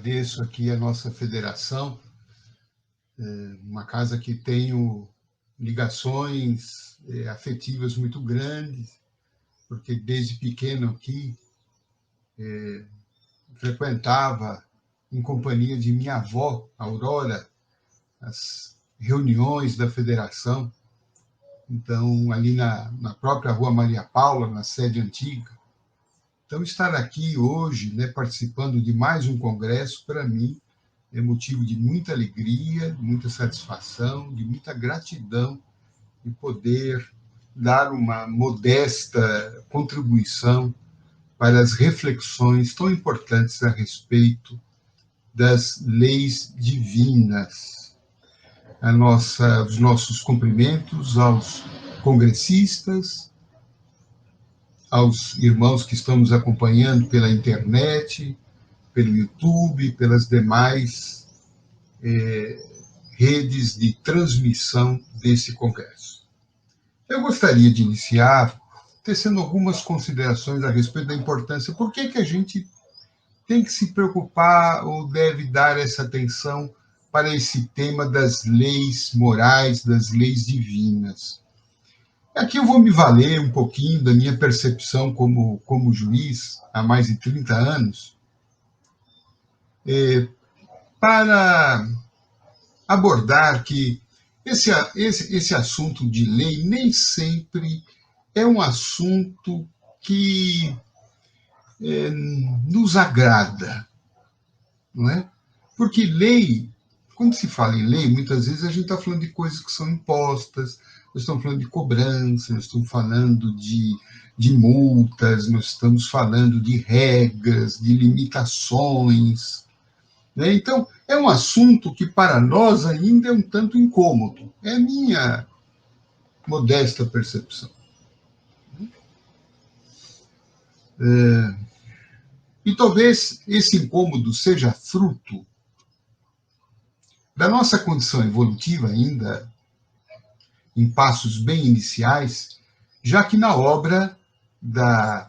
agradeço aqui a nossa federação, uma casa que tenho ligações afetivas muito grandes, porque desde pequeno aqui frequentava, em companhia de minha avó, Aurora, as reuniões da federação. Então, ali na própria Rua Maria Paula, na sede antiga. Então, estar aqui hoje, né, participando de mais um congresso, para mim, é motivo de muita alegria, muita satisfação, de muita gratidão de poder dar uma modesta contribuição para as reflexões tão importantes a respeito das leis divinas. Os nossos cumprimentos aos congressistas, aos irmãos que estão nos acompanhando pela internet, pelo YouTube, pelas demais redes de transmissão desse congresso. Eu gostaria de iniciar tecendo algumas considerações a respeito da importância. Por que a gente tem que se preocupar ou deve dar essa atenção para esse tema das leis morais, das leis divinas? Aqui eu vou me valer um pouquinho da minha percepção como juiz, há mais de 30 anos, para abordar que esse assunto de lei nem sempre é um assunto que nos agrada, não é? Porque lei, quando se fala em lei, muitas vezes a gente está falando de coisas que são impostas, nós estamos falando de cobrança, nós estamos falando de multas, nós estamos falando de regras, de limitações, né? Então, é um assunto que para nós ainda é um tanto incômodo. É a minha modesta percepção. E talvez esse incômodo seja fruto da nossa condição evolutiva ainda em passos bem iniciais, já que na obra da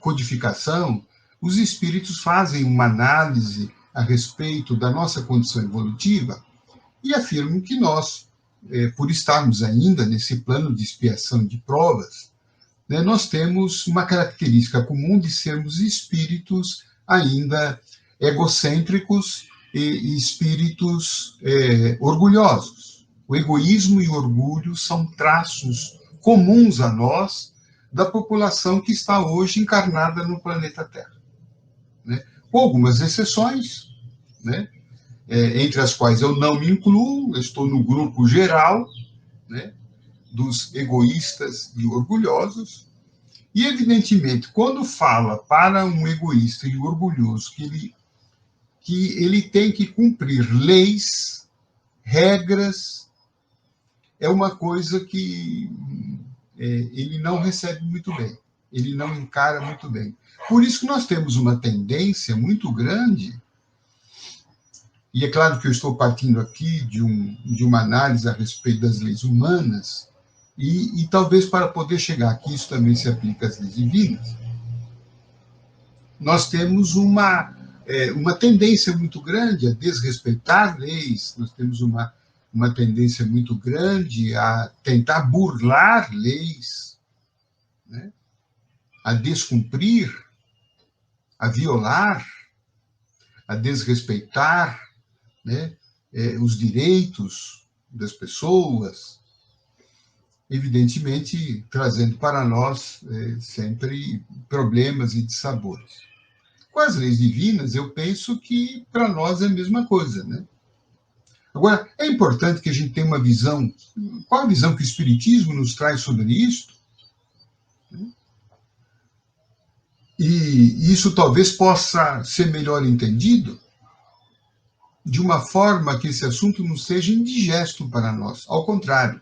codificação, os espíritos fazem uma análise a respeito da nossa condição evolutiva e afirmam que nós, por estarmos ainda nesse plano de expiação de provas, né, nós temos uma característica comum de sermos espíritos ainda egocêntricos e espíritos orgulhosos. O egoísmo e o orgulho são traços comuns a nós da população que está hoje encarnada no planeta Terra, né? Com algumas exceções, né? Entre as quais eu não me incluo, eu estou no grupo geral, né, dos egoístas e orgulhosos. E, evidentemente, quando fala para um egoísta e orgulhoso que ele tem que cumprir leis, regras, é uma coisa que ele não recebe muito bem, ele não encara muito bem. Por isso que nós temos uma tendência muito grande, e é claro que eu estou partindo aqui de uma análise a respeito das leis humanas, e talvez para poder chegar aqui, isso também se aplica às leis divinas, nós temos uma tendência muito grande a desrespeitar leis, nós temos uma tendência muito grande a tentar burlar leis, né? A descumprir, a violar, a desrespeitar, né, os direitos das pessoas, evidentemente trazendo para nós sempre problemas e dissabores. Com as leis divinas, eu penso que para nós é a mesma coisa, né? Agora, é importante que a gente tenha uma visão. Qual a visão que o Espiritismo nos traz sobre isso? E isso talvez possa ser melhor entendido de uma forma que esse assunto não seja indigesto para nós. Ao contrário,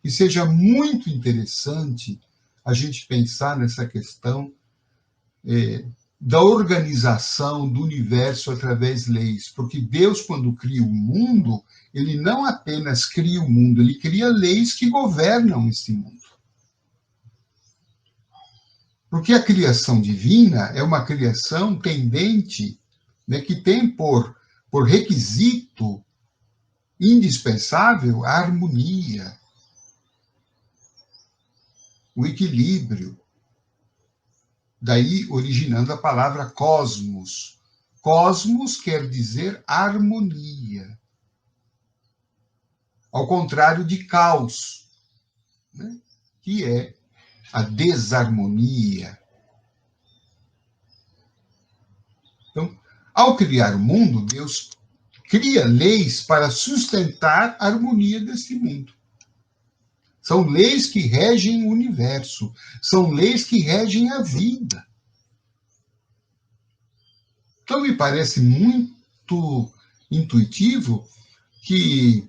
que seja muito interessante a gente pensar nessa questão da organização do universo através de leis, porque Deus, quando cria o mundo, ele não apenas cria o mundo, ele cria leis que governam este mundo. Porque a criação divina é uma criação tendente né, que tem por requisito indispensável a harmonia, o equilíbrio. Daí originando a palavra cosmos. Cosmos quer dizer harmonia, ao contrário de caos, né, que é a desarmonia. Então, ao criar o mundo, Deus cria leis para sustentar a harmonia deste mundo. São leis que regem o universo, são leis que regem a vida. Então, me parece muito intuitivo que,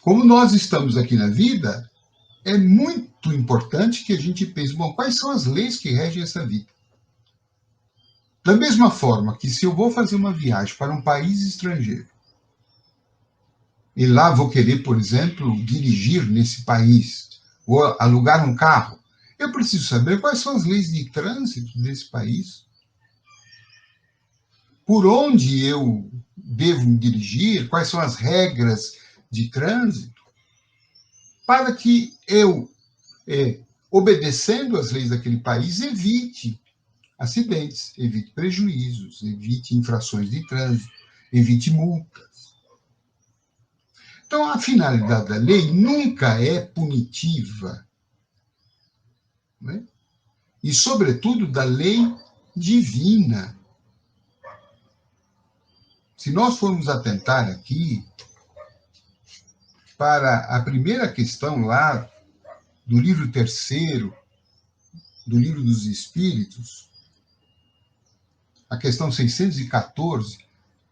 como nós estamos aqui na vida, é muito importante que a gente pense, bom, quais são as leis que regem essa vida? Da mesma forma que se eu vou fazer uma viagem para um país estrangeiro, e lá vou querer, por exemplo, dirigir nesse país, ou alugar um carro, eu preciso saber quais são as leis de trânsito desse país, por onde eu devo me dirigir, quais são as regras de trânsito, para que eu, obedecendo às leis daquele país, evite acidentes, evite prejuízos, evite infrações de trânsito, evite multas. Então, a finalidade da lei nunca é punitiva, né? E, sobretudo, da lei divina. Se nós formos atentar aqui para a primeira questão lá do livro 3º, do Livro dos Espíritos, a questão 614,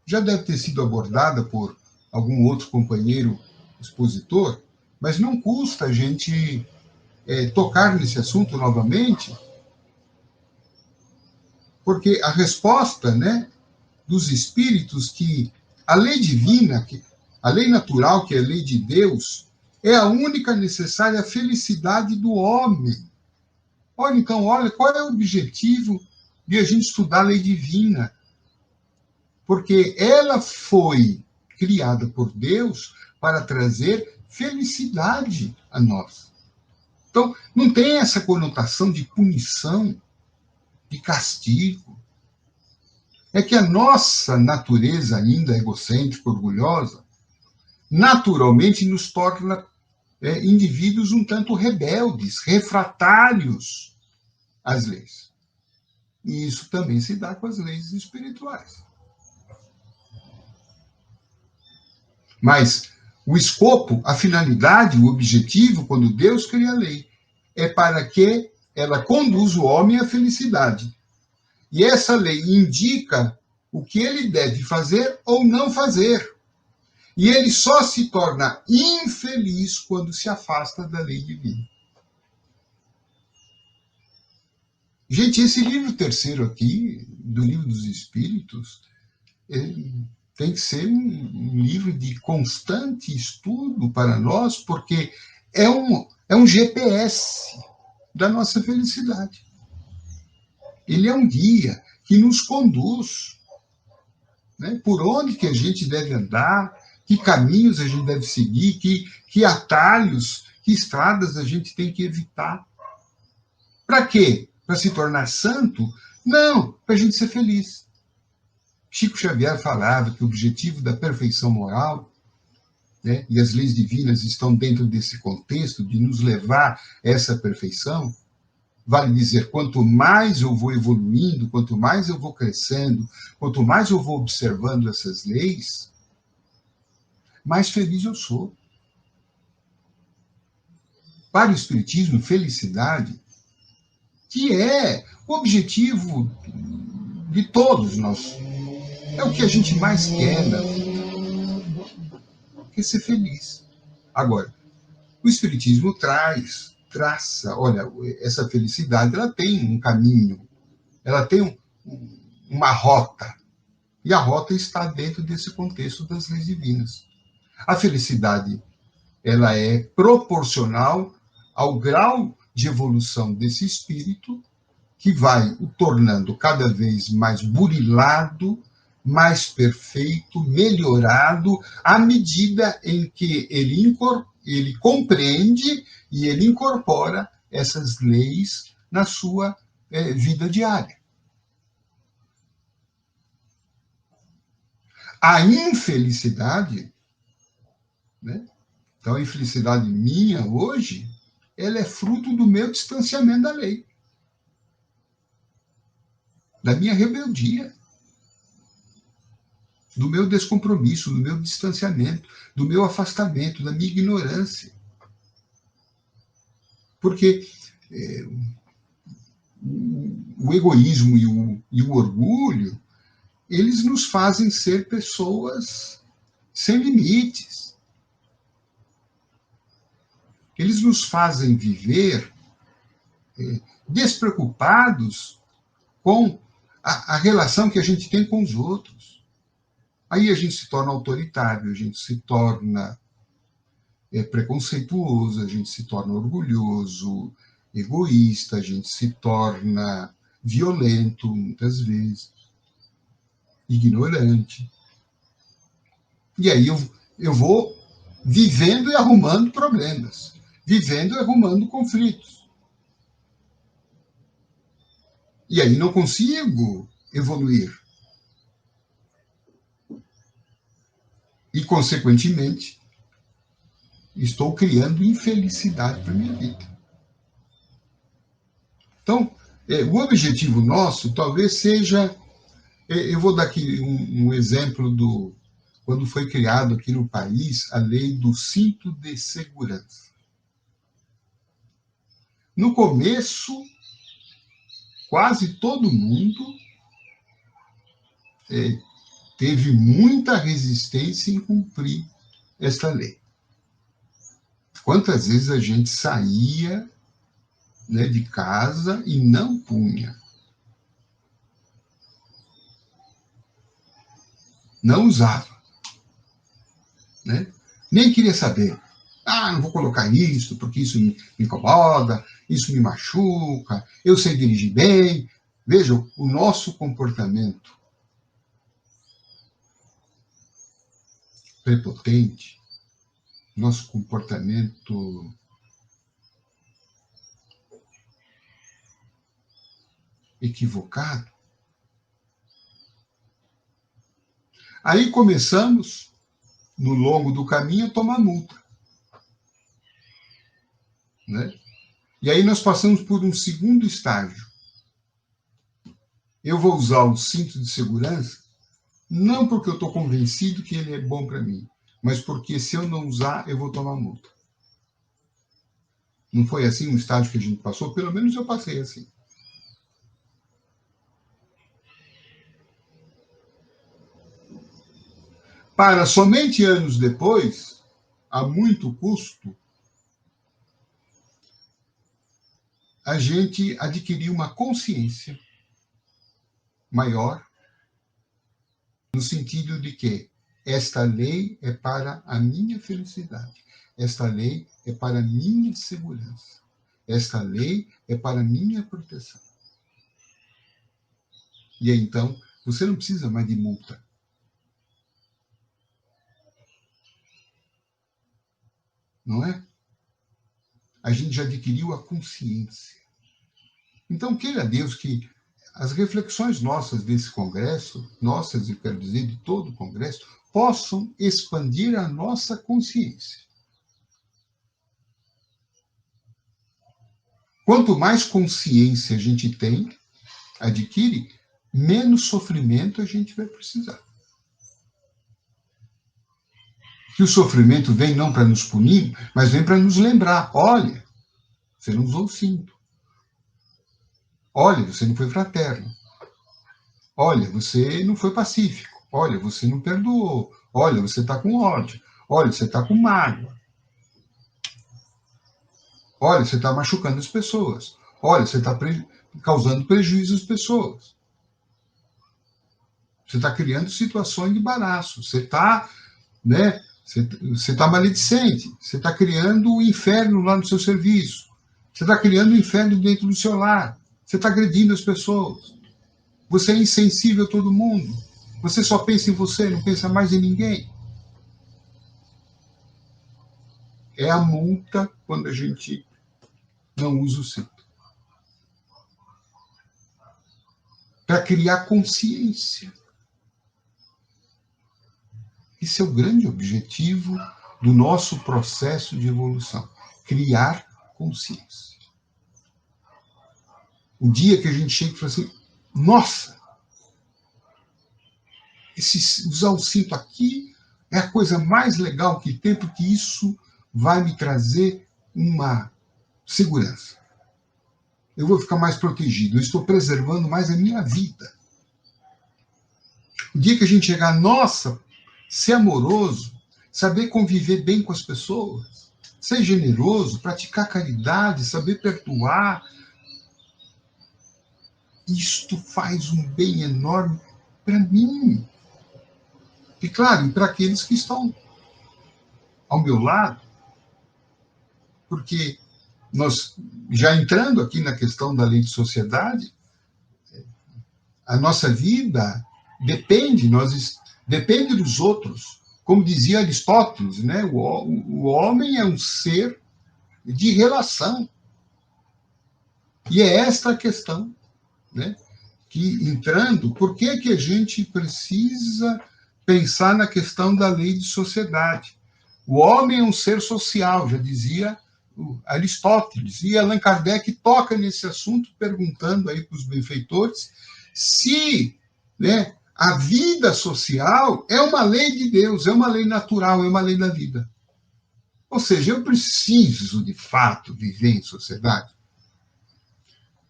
já deve ter sido abordada por algum outro companheiro expositor, mas não custa a gente tocar nesse assunto novamente, porque a resposta, né, dos espíritos que a lei divina, a lei natural, que é a lei de Deus, é a única necessária felicidade do homem. Olha, então, olha, qual é o objetivo de a gente estudar a lei divina? Porque ela foi criada por Deus para trazer felicidade a nós. Então, não tem essa conotação de punição, de castigo. É que a nossa natureza, ainda egocêntrica, orgulhosa, naturalmente nos torna indivíduos um tanto rebeldes, refratários às leis. E isso também se dá com as leis espirituais. Mas o escopo, a finalidade, o objetivo, quando Deus cria a lei, é para que ela conduza o homem à felicidade. E essa lei indica o que ele deve fazer ou não fazer. E ele só se torna infeliz quando se afasta da lei divina. Gente, esse livro 3º aqui, do Livro dos Espíritos, tem que ser um livro de constante estudo para nós, porque é um GPS da nossa felicidade. Ele é um guia que nos conduz, né, por onde que a gente deve andar, que caminhos a gente deve seguir, que atalhos, que estradas a gente tem que evitar. Para quê? Para se tornar santo? Não, para a gente ser feliz. Chico Xavier falava que o objetivo da perfeição moral, né, e as leis divinas estão dentro desse contexto de nos levar a essa perfeição. Vale dizer, quanto mais eu vou evoluindo, quanto mais eu vou crescendo, quanto mais eu vou observando essas leis, mais feliz eu sou. Para o Espiritismo, felicidade, que é o objetivo de todos nós, é o que a gente mais quer na vida, que é ser feliz. Agora, o Espiritismo traça, olha, essa felicidade, ela tem um caminho, ela tem uma rota, e a rota está dentro desse contexto das leis divinas. A felicidade, ela é proporcional ao grau de evolução desse espírito que vai o tornando cada vez mais burilado, mais perfeito, melhorado, à medida em que ele compreende e ele incorpora essas leis na sua vida diária. A infelicidade, né? Então, a infelicidade minha hoje, ela é fruto do meu distanciamento da lei, da minha rebeldia, do meu descompromisso, do meu distanciamento, do meu afastamento, da minha ignorância. Porque o egoísmo e o orgulho, eles nos fazem ser pessoas sem limites. Eles nos fazem viver despreocupados com a relação que a gente tem com os outros. Aí a gente se torna autoritário, a gente se torna preconceituoso, a gente se torna orgulhoso, egoísta, a gente se torna violento, muitas vezes, ignorante. E aí eu vou vivendo e arrumando problemas, vivendo e arrumando conflitos. E aí não consigo evoluir. E, consequentemente, estou criando infelicidade para a minha vida. Então, o objetivo nosso talvez seja... Eu vou dar aqui um exemplo do quando foi criado aqui no país a lei do cinto de segurança. No começo, quase todo mundo teve muita resistência em cumprir esta lei. Quantas vezes a gente saía, né, de casa e não punha? Não usava. Né? Nem queria saber. Não vou colocar isso, porque isso me incomoda, isso me machuca, eu sei dirigir bem. Vejam, o nosso comportamento prepotente, nosso comportamento equivocado. Aí começamos, no longo do caminho, a tomar multa. Né? E aí nós passamos por um segundo estágio. Eu vou usar o cinto de segurança, não porque eu estou convencido que ele é bom para mim, mas porque se eu não usar, eu vou tomar multa. Não foi assim um estágio que a gente passou? Pelo menos eu passei assim. Para somente anos depois, a muito custo, a gente adquirir uma consciência maior, no sentido de que esta lei é para a minha felicidade, esta lei é para a minha segurança, esta lei é para a minha proteção. E aí, então, você não precisa mais de multa. Não é? A gente já adquiriu a consciência. Então, queira Deus que as reflexões nossas desse congresso, nossas, eu quero dizer, de todo o congresso, possam expandir a nossa consciência. Quanto mais consciência a gente tem, adquire, menos sofrimento a gente vai precisar. Que o sofrimento vem não para nos punir, mas vem para nos lembrar. Olha, você não usou o cinto. Olha, você não foi fraterno. Olha, você não foi pacífico. Olha, você não perdoou. Olha, você está com ódio. Olha, você está com mágoa. Olha, você está machucando as pessoas. Olha, você está causando prejuízo às pessoas. Você está criando situações de embaraço. Você está, né? Você está maledicente. Você está criando o inferno lá no seu serviço. Você está criando o inferno dentro do seu lar. Você está agredindo as pessoas. Você é insensível a todo mundo. Você só pensa em você, não pensa mais em ninguém. É a multa quando a gente não usa o cinto. Para criar consciência. Esse é o grande objetivo do nosso processo de evolução. Criar consciência. O dia que a gente chega e fala assim, nossa, usar o cinto aqui é a coisa mais legal que tem, porque isso vai me trazer uma segurança. Eu vou ficar mais protegido, eu estou preservando mais a minha vida. O dia que a gente chegar, nossa, ser amoroso, saber conviver bem com as pessoas, ser generoso, praticar caridade, saber perdoar, isto faz um bem enorme para mim. E claro, e para aqueles que estão ao meu lado, porque nós, já entrando aqui na questão da lei de sociedade, a nossa vida depende dos outros. Como dizia Aristóteles, né? O homem é um ser de relação. E é esta a questão, né? Que entrando, por que a gente precisa pensar na questão da lei de sociedade? O homem é um ser social, já dizia Aristóteles, e Allan Kardec toca nesse assunto, perguntando aí para os benfeitores se, né, a vida social é uma lei de Deus, é uma lei natural, é uma lei da vida. Ou seja, eu preciso, de fato, viver em sociedade.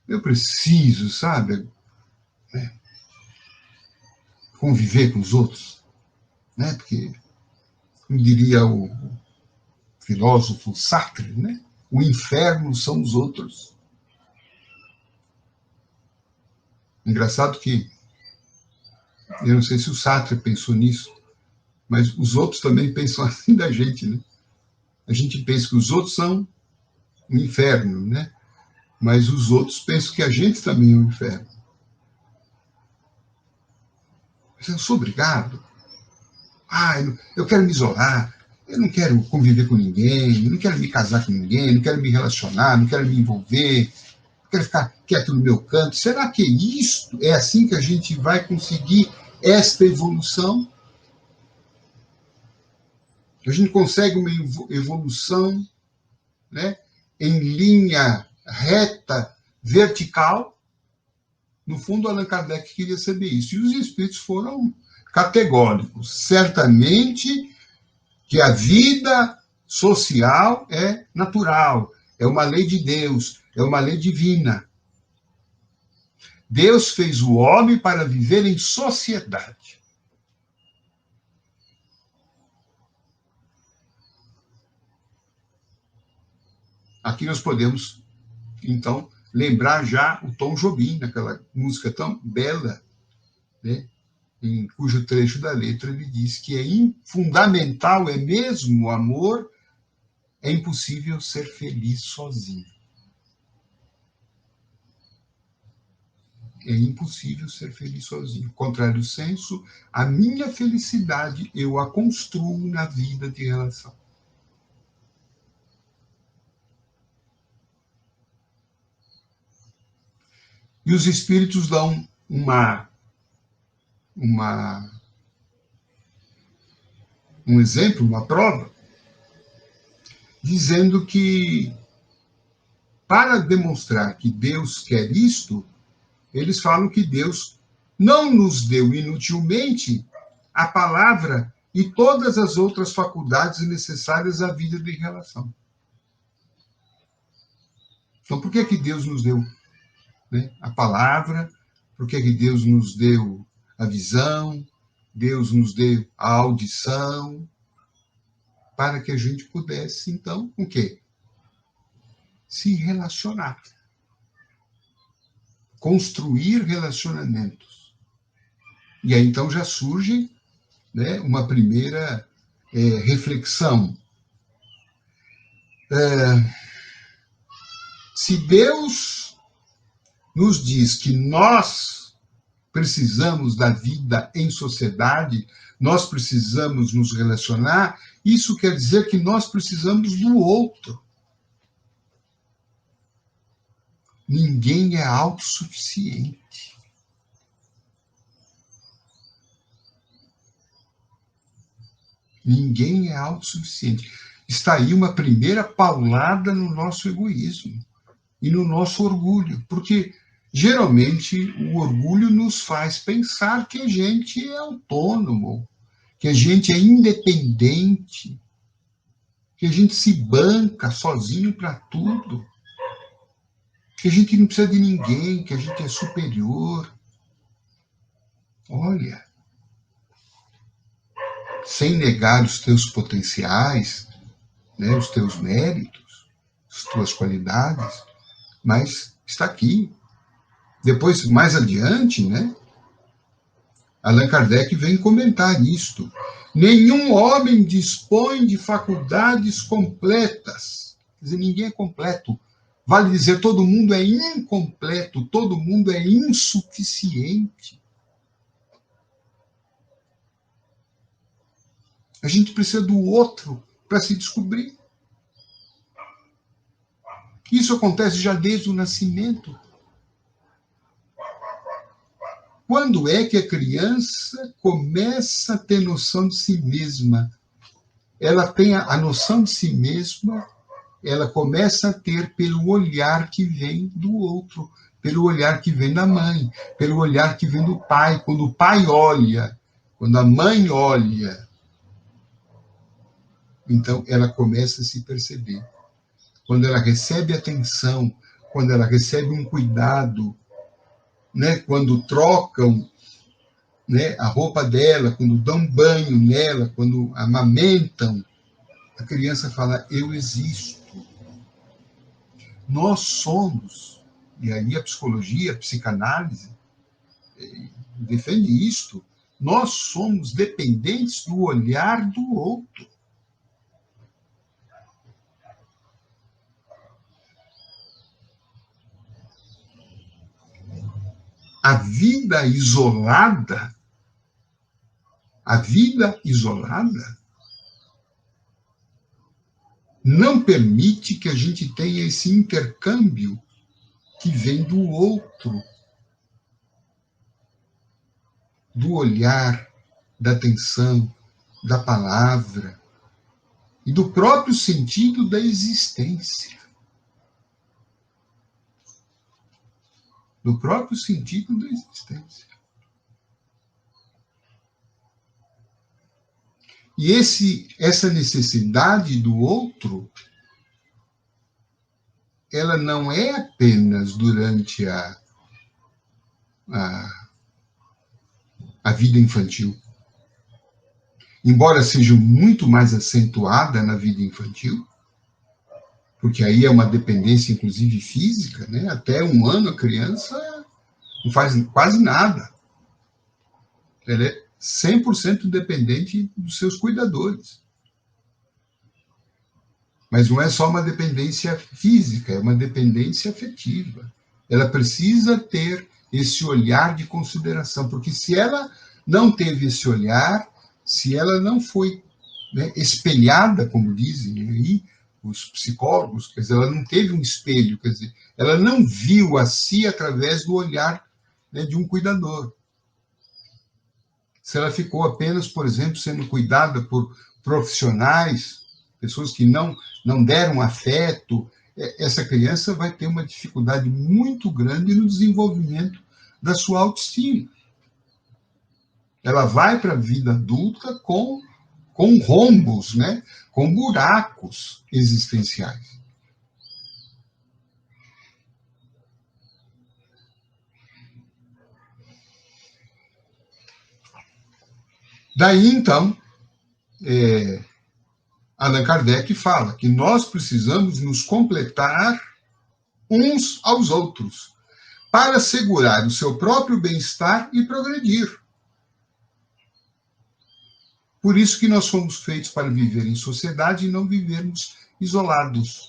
Eu preciso, sabe, né, conviver com os outros, né? Porque, como diria o filósofo Sartre, né? O inferno são os outros. Engraçado que, eu não sei se o Sartre pensou nisso, mas os outros também pensam assim da gente, né? A gente pensa que os outros são o inferno, né? Mas os outros pensam que a gente também é o inferno. Mas eu sou obrigado. Eu quero me isolar, eu não quero conviver com ninguém, eu não quero me casar com ninguém, não quero me relacionar, não quero me envolver, quero ficar quieto no meu canto. Será que isto é assim que a gente vai conseguir esta evolução? A gente consegue uma evolução, né, em linha reta, vertical? No fundo, Allan Kardec queria saber isso. E os espíritos foram categóricos. Certamente que a vida social é natural, é uma lei de Deus, é uma lei divina. Deus fez o homem para viver em sociedade. Aqui nós podemos, então, lembrar já o Tom Jobim, naquela música tão bela, né, em cujo trecho da letra ele diz que fundamental é mesmo o amor, é impossível ser feliz sozinho. É impossível ser feliz sozinho. Contrário senso, a minha felicidade eu a construo na vida de relação. E os espíritos dão um exemplo, uma prova, dizendo que para demonstrar que Deus quer isto, eles falam que Deus não nos deu inutilmente a palavra e todas as outras faculdades necessárias à vida de relação. Então, por que Deus nos deu, né, a palavra? Por que Deus nos deu a visão? Deus nos deu a audição? Para que a gente pudesse, então, o quê? Se relacionar. Construir relacionamentos. E aí, então, já surge, né, uma primeira reflexão. Se Deus nos diz que nós precisamos da vida em sociedade, nós precisamos nos relacionar, isso quer dizer que nós precisamos do outro. Ninguém é autossuficiente. Ninguém é autossuficiente. Está aí uma primeira paulada no nosso egoísmo e no nosso orgulho, porque geralmente o orgulho nos faz pensar que a gente é autônomo, que a gente é independente, que a gente se banca sozinho para tudo, que a gente não precisa de ninguém, que a gente é superior. Olha, sem negar os teus potenciais, né, os teus méritos, as tuas qualidades, mas está aqui. Depois, mais adiante, né, Allan Kardec vem comentar isto. Nenhum homem dispõe de faculdades completas. Quer dizer, ninguém é completo. Vale dizer, todo mundo é incompleto, todo mundo é insuficiente. A gente precisa do outro para se descobrir. Isso acontece já desde o nascimento. Quando é que a criança começa a ter noção de si mesma? Ela tem a noção de si mesma, ela começa a ter pelo olhar que vem do outro, pelo olhar que vem da mãe, pelo olhar que vem do pai. Quando o pai olha, quando a mãe olha, então ela começa a se perceber. Quando ela recebe atenção, quando ela recebe um cuidado, né, quando trocam, né, a roupa dela, quando dão banho nela, quando amamentam, a criança fala, eu existo. Nós somos, e aí a psicologia, a psicanálise, defende isto, nós somos dependentes do olhar do outro. A vida isolada não permite que a gente tenha esse intercâmbio que vem do outro, do olhar, da atenção, da palavra e do próprio sentido da existência. Do próprio sentido da existência. E essa necessidade do outro, ela não é apenas durante a vida infantil. Embora seja muito mais acentuada na vida infantil, porque aí é uma dependência, inclusive física, né? Até 1 ano a criança não faz quase nada. Ela é 100% dependente dos seus cuidadores. Mas não é só uma dependência física, é uma dependência afetiva. Ela precisa ter esse olhar de consideração, porque se ela não teve esse olhar, se ela não foi, né, espelhada, como dizem aí os psicólogos, quer dizer, ela não teve um espelho, quer dizer, ela não viu a si através do olhar, né, de um cuidador. Se ela ficou apenas, por exemplo, sendo cuidada por profissionais, pessoas que não deram afeto, essa criança vai ter uma dificuldade muito grande no desenvolvimento da sua autoestima. Ela vai para a vida adulta com rombos, né? Com buracos existenciais. Daí, então, Allan Kardec fala que nós precisamos nos completar uns aos outros para assegurar o seu próprio bem-estar e progredir. Por isso que nós fomos feitos para viver em sociedade e não vivermos isolados.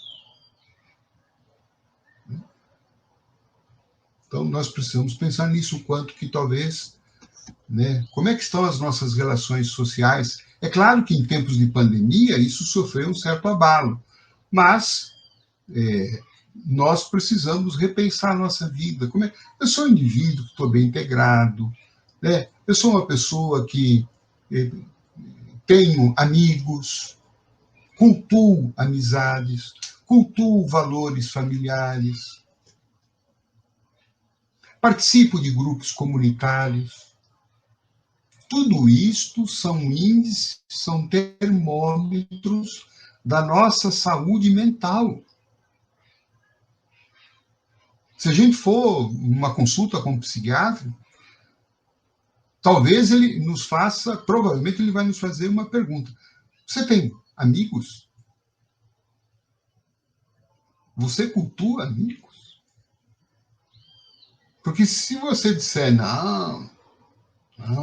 Então, nós precisamos pensar nisso, o quanto que talvez, né, como é que estão as nossas relações sociais. É claro que em tempos de pandemia isso sofreu um certo abalo, mas nós precisamos repensar a nossa vida. Eu sou um indivíduo que estou bem integrado, né? Eu sou uma pessoa que eh, tenho amigos, cultuo amizades, cultuo valores familiares, participo de grupos comunitários. Tudo isto são índices, são termômetros da nossa saúde mental. Se a gente for uma consulta com um psiquiatra, talvez ele nos faça, provavelmente ele vai nos fazer uma pergunta. Você tem amigos? Você cultua amigos? Porque se você disser, não,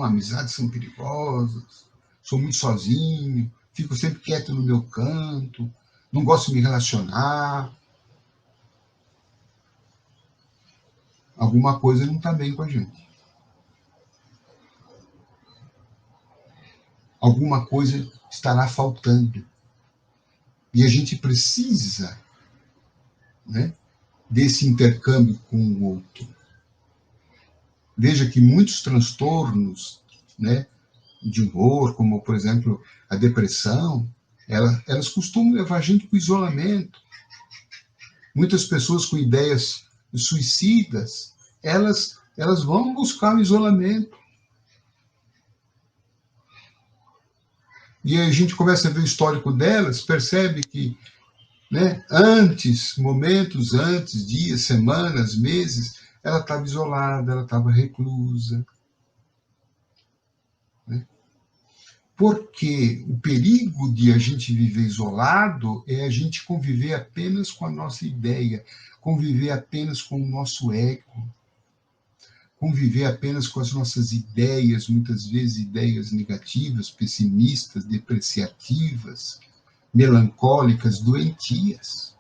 amizades são perigosas, sou muito sozinho, fico sempre quieto no meu canto, não gosto de me relacionar, alguma coisa não está bem com a gente. Alguma coisa estará faltando. E a gente precisa, né, desse intercâmbio com o outro. Veja que muitos transtornos, né, de humor, como, por exemplo, a depressão, elas costumam levar a gente para o isolamento. Muitas pessoas com ideias suicidas, elas vão buscar o isolamento. E aí a gente começa a ver o histórico delas, percebe que, né, momentos antes, dias, semanas, meses, ela estava isolada, ela estava reclusa. Né? Porque o perigo de a gente viver isolado é a gente conviver apenas com a nossa ideia, conviver apenas com o nosso ego, conviver apenas com as nossas ideias, muitas vezes ideias negativas, pessimistas, depreciativas, melancólicas, doentias.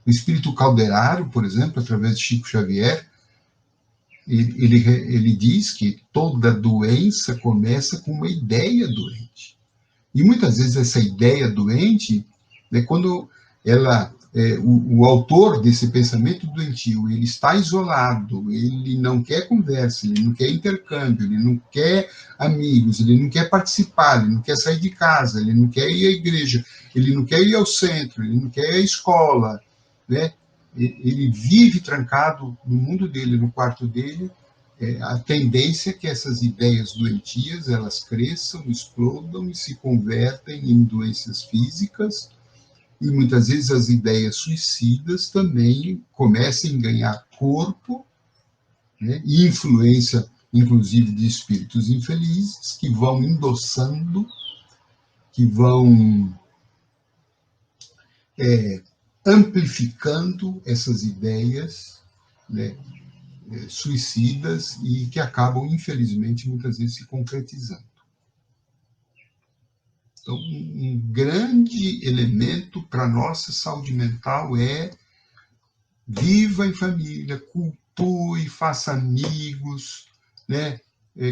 O espírito Calderaro, por exemplo, através de Chico Xavier, ele diz que toda doença começa com uma ideia doente. E muitas vezes essa ideia doente, né, quando o autor desse pensamento doentio, ele está isolado, ele não quer conversa, ele não quer intercâmbio, ele não quer amigos, ele não quer participar, ele não quer sair de casa, ele não quer ir à igreja, ele não quer ir ao centro, ele não quer ir à escola, né? Ele vive trancado no mundo dele, no quarto dele. A tendência é que essas ideias doentias elas cresçam, explodam e se convertem em doenças físicas, e muitas vezes as ideias suicidas também começam a ganhar corpo, né, e influência, inclusive, de espíritos infelizes que vão endossando, que vão amplificando essas ideias, né, suicidas, e que acabam, infelizmente, muitas vezes se concretizando. Então, um grande elemento para a nossa saúde mental é viva em família, cultue, faça amigos, né?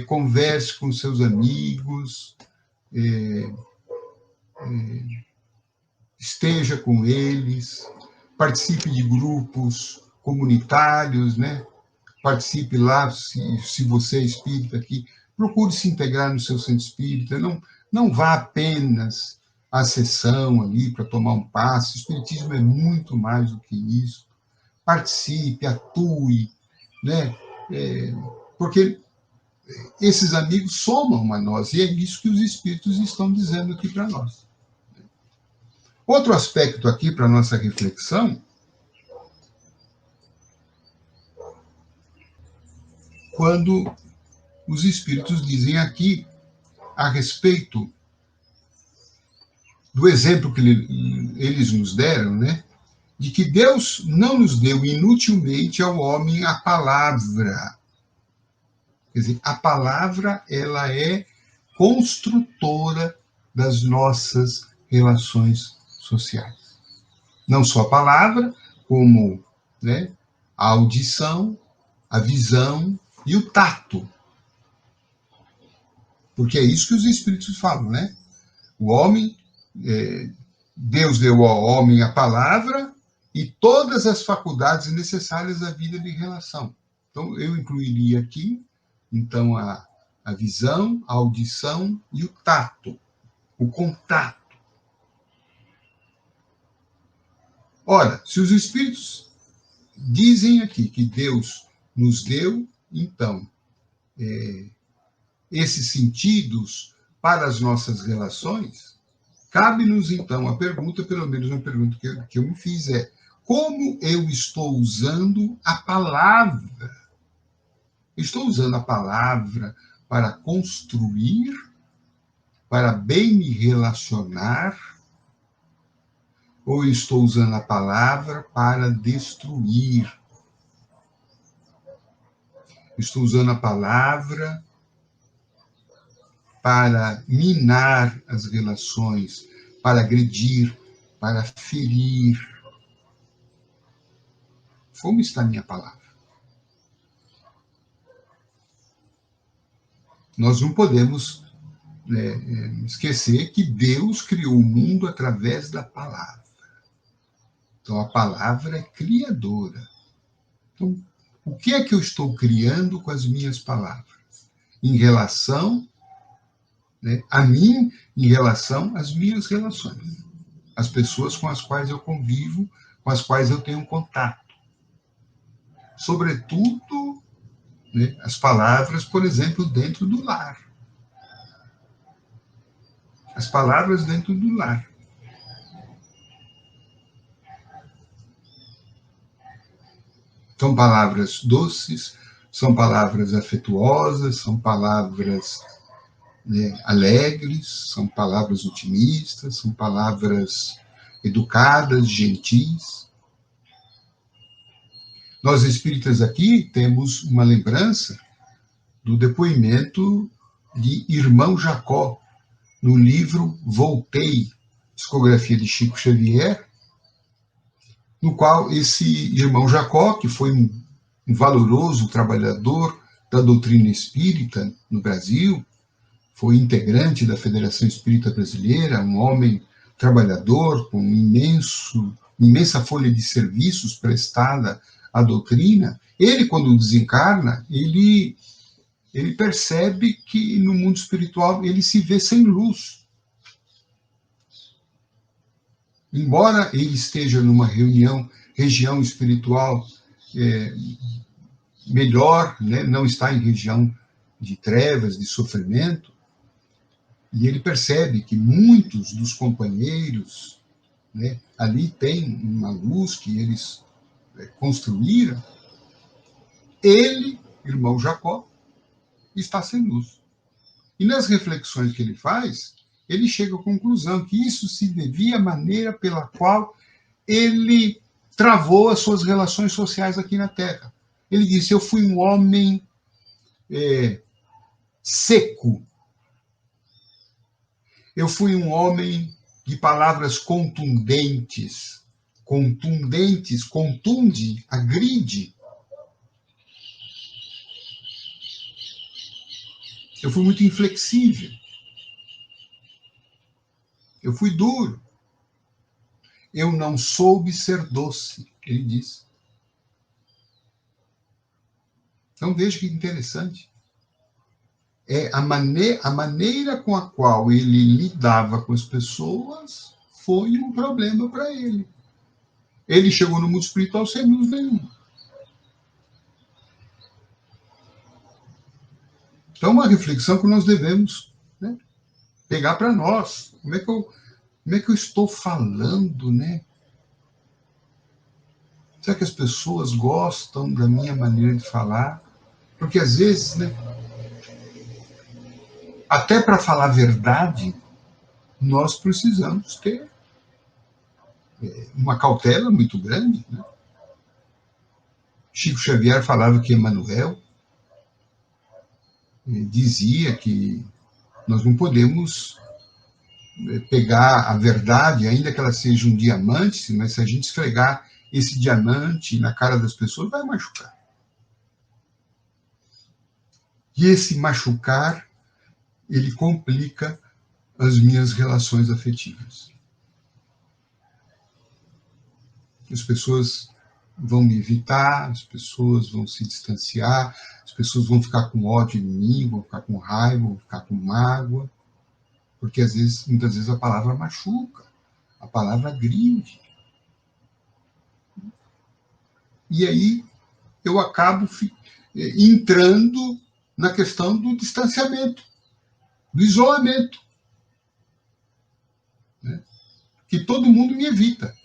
Converse com seus amigos, esteja com eles, participe de grupos comunitários, né? Participe lá, se você é espírita aqui, procure se integrar no seu centro espírita, não vá apenas à sessão ali para tomar um passe, o espiritismo é muito mais do que isso. Participe, atue, né? Porque esses amigos somam a nós, e é isso que os espíritos estão dizendo aqui para nós. Outro aspecto aqui para a nossa reflexão, quando os espíritos dizem aqui a respeito do exemplo que eles nos deram, né, de que Deus não nos deu inutilmente ao homem a palavra. Quer dizer, a palavra ela é construtora das nossas relações sociais. Não só a palavra, como, né, a audição, a visão e o tato. Porque é isso que os espíritos falam, né? O homem, Deus deu ao homem a palavra e todas as faculdades necessárias à vida de relação. Então, eu incluiria aqui, então, a visão, a audição e o tato, o contato. Ora, se os espíritos dizem aqui que Deus nos deu, então, esses sentidos para as nossas relações, cabe-nos, então, a pergunta, pelo menos uma pergunta que eu me fiz é: como eu estou usando a palavra? Estou usando a palavra para construir, para bem me relacionar, ou estou usando a palavra para destruir? Estou usando a palavra para minar as relações, para agredir, para ferir. Como está a minha palavra? Nós não podemos esquecer que Deus criou o mundo através da palavra. Então, a palavra é criadora. Então, o que é que eu estou criando com as minhas palavras? Em relação a mim, em relação às minhas relações. As pessoas com as quais eu convivo, com as quais eu tenho contato. Sobretudo, as palavras, por exemplo, dentro do lar. As palavras dentro do lar. São palavras doces, são palavras afetuosas, são palavras alegres, são palavras otimistas, são palavras educadas, gentis. Nós espíritas aqui temos uma lembrança do depoimento de Irmão Jacó, no livro Voltei, psicografia de Chico Xavier, no qual esse irmão Jacó, que foi um valoroso trabalhador da doutrina espírita no Brasil, foi integrante da Federação Espírita Brasileira, um homem trabalhador com imensa folha de serviços prestada à doutrina. Ele, quando desencarna, ele percebe que no mundo espiritual ele se vê sem luz. Embora ele esteja numa região espiritual melhor, não está em região de trevas, de sofrimento, e ele percebe que muitos dos companheiros ali têm uma luz que eles construíram. Ele, irmão Jacó, está sem luz. E nas reflexões que ele faz, ele chega à conclusão que isso se devia à maneira pela qual ele travou as suas relações sociais aqui na Terra. Ele disse: eu fui um homem seco. Eu fui um homem de palavras contundentes. Contundentes, contunde, agride. Eu fui muito inflexível. Eu fui duro. Eu não soube ser doce, ele disse. Então veja que interessante. A maneira com a qual ele lidava com as pessoas foi um problema para ele. Ele chegou no mundo espiritual sem luz nenhuma. Então, uma reflexão que nós devemos pegar para nós. Como é que eu estou falando, Será que as pessoas gostam da minha maneira de falar? Porque, às vezes, até para falar a verdade, nós precisamos ter uma cautela muito grande. Chico Xavier falava que Emmanuel dizia que nós não podemos pegar a verdade, ainda que ela seja um diamante, mas se a gente esfregar esse diamante na cara das pessoas, vai machucar. E esse machucar, ele complica as minhas relações afetivas. As pessoas vão me evitar, as pessoas vão se distanciar, as pessoas vão ficar com ódio de mim, vão ficar com raiva, vão ficar com mágoa, porque muitas vezes a palavra machuca, a palavra agride. E aí eu acabo entrando na questão do distanciamento, do isolamento, né? Que todo mundo me evita.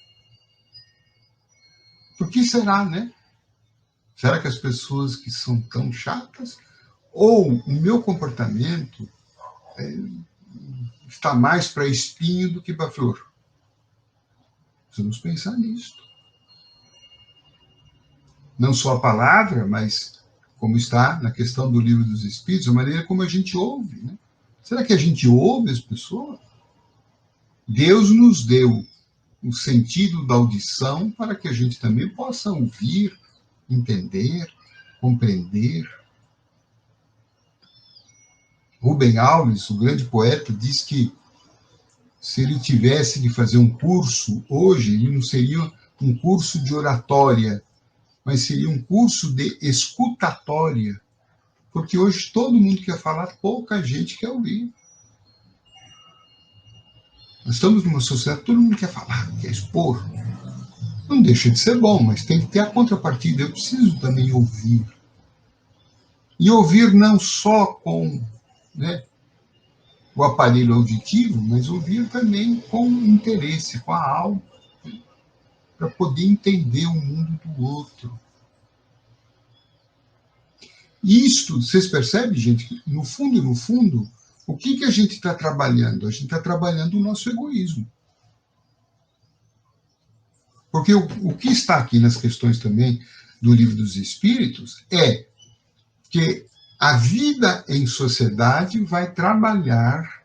Por que será, né? Será que as pessoas que são tão chatas, ou o meu comportamento está mais para espinho do que para flor? Precisamos pensar nisso. Não só a palavra, mas como está na questão do Livro dos Espíritos, a maneira como a gente ouve, né? Será que a gente ouve as pessoas? Deus nos deu o sentido da audição para que a gente também possa ouvir, entender, compreender. Rubem Alves, o grande poeta, diz que se ele tivesse de fazer um curso hoje, ele não seria um curso de oratória, mas seria um curso de escutatória, porque hoje todo mundo quer falar, pouca gente quer ouvir. Nós estamos numa sociedade, todo mundo quer falar, quer expor. Não deixa de ser bom, mas tem que ter a contrapartida. Eu preciso também ouvir. E ouvir não só com, né, o aparelho auditivo, mas ouvir também com interesse, com a alma, para poder entender o mundo do outro. E isto, vocês percebem, gente, que no fundo, o que a gente está trabalhando? A gente está trabalhando o nosso egoísmo. Porque o que está aqui nas questões também do Livro dos Espíritos é que a vida em sociedade vai trabalhar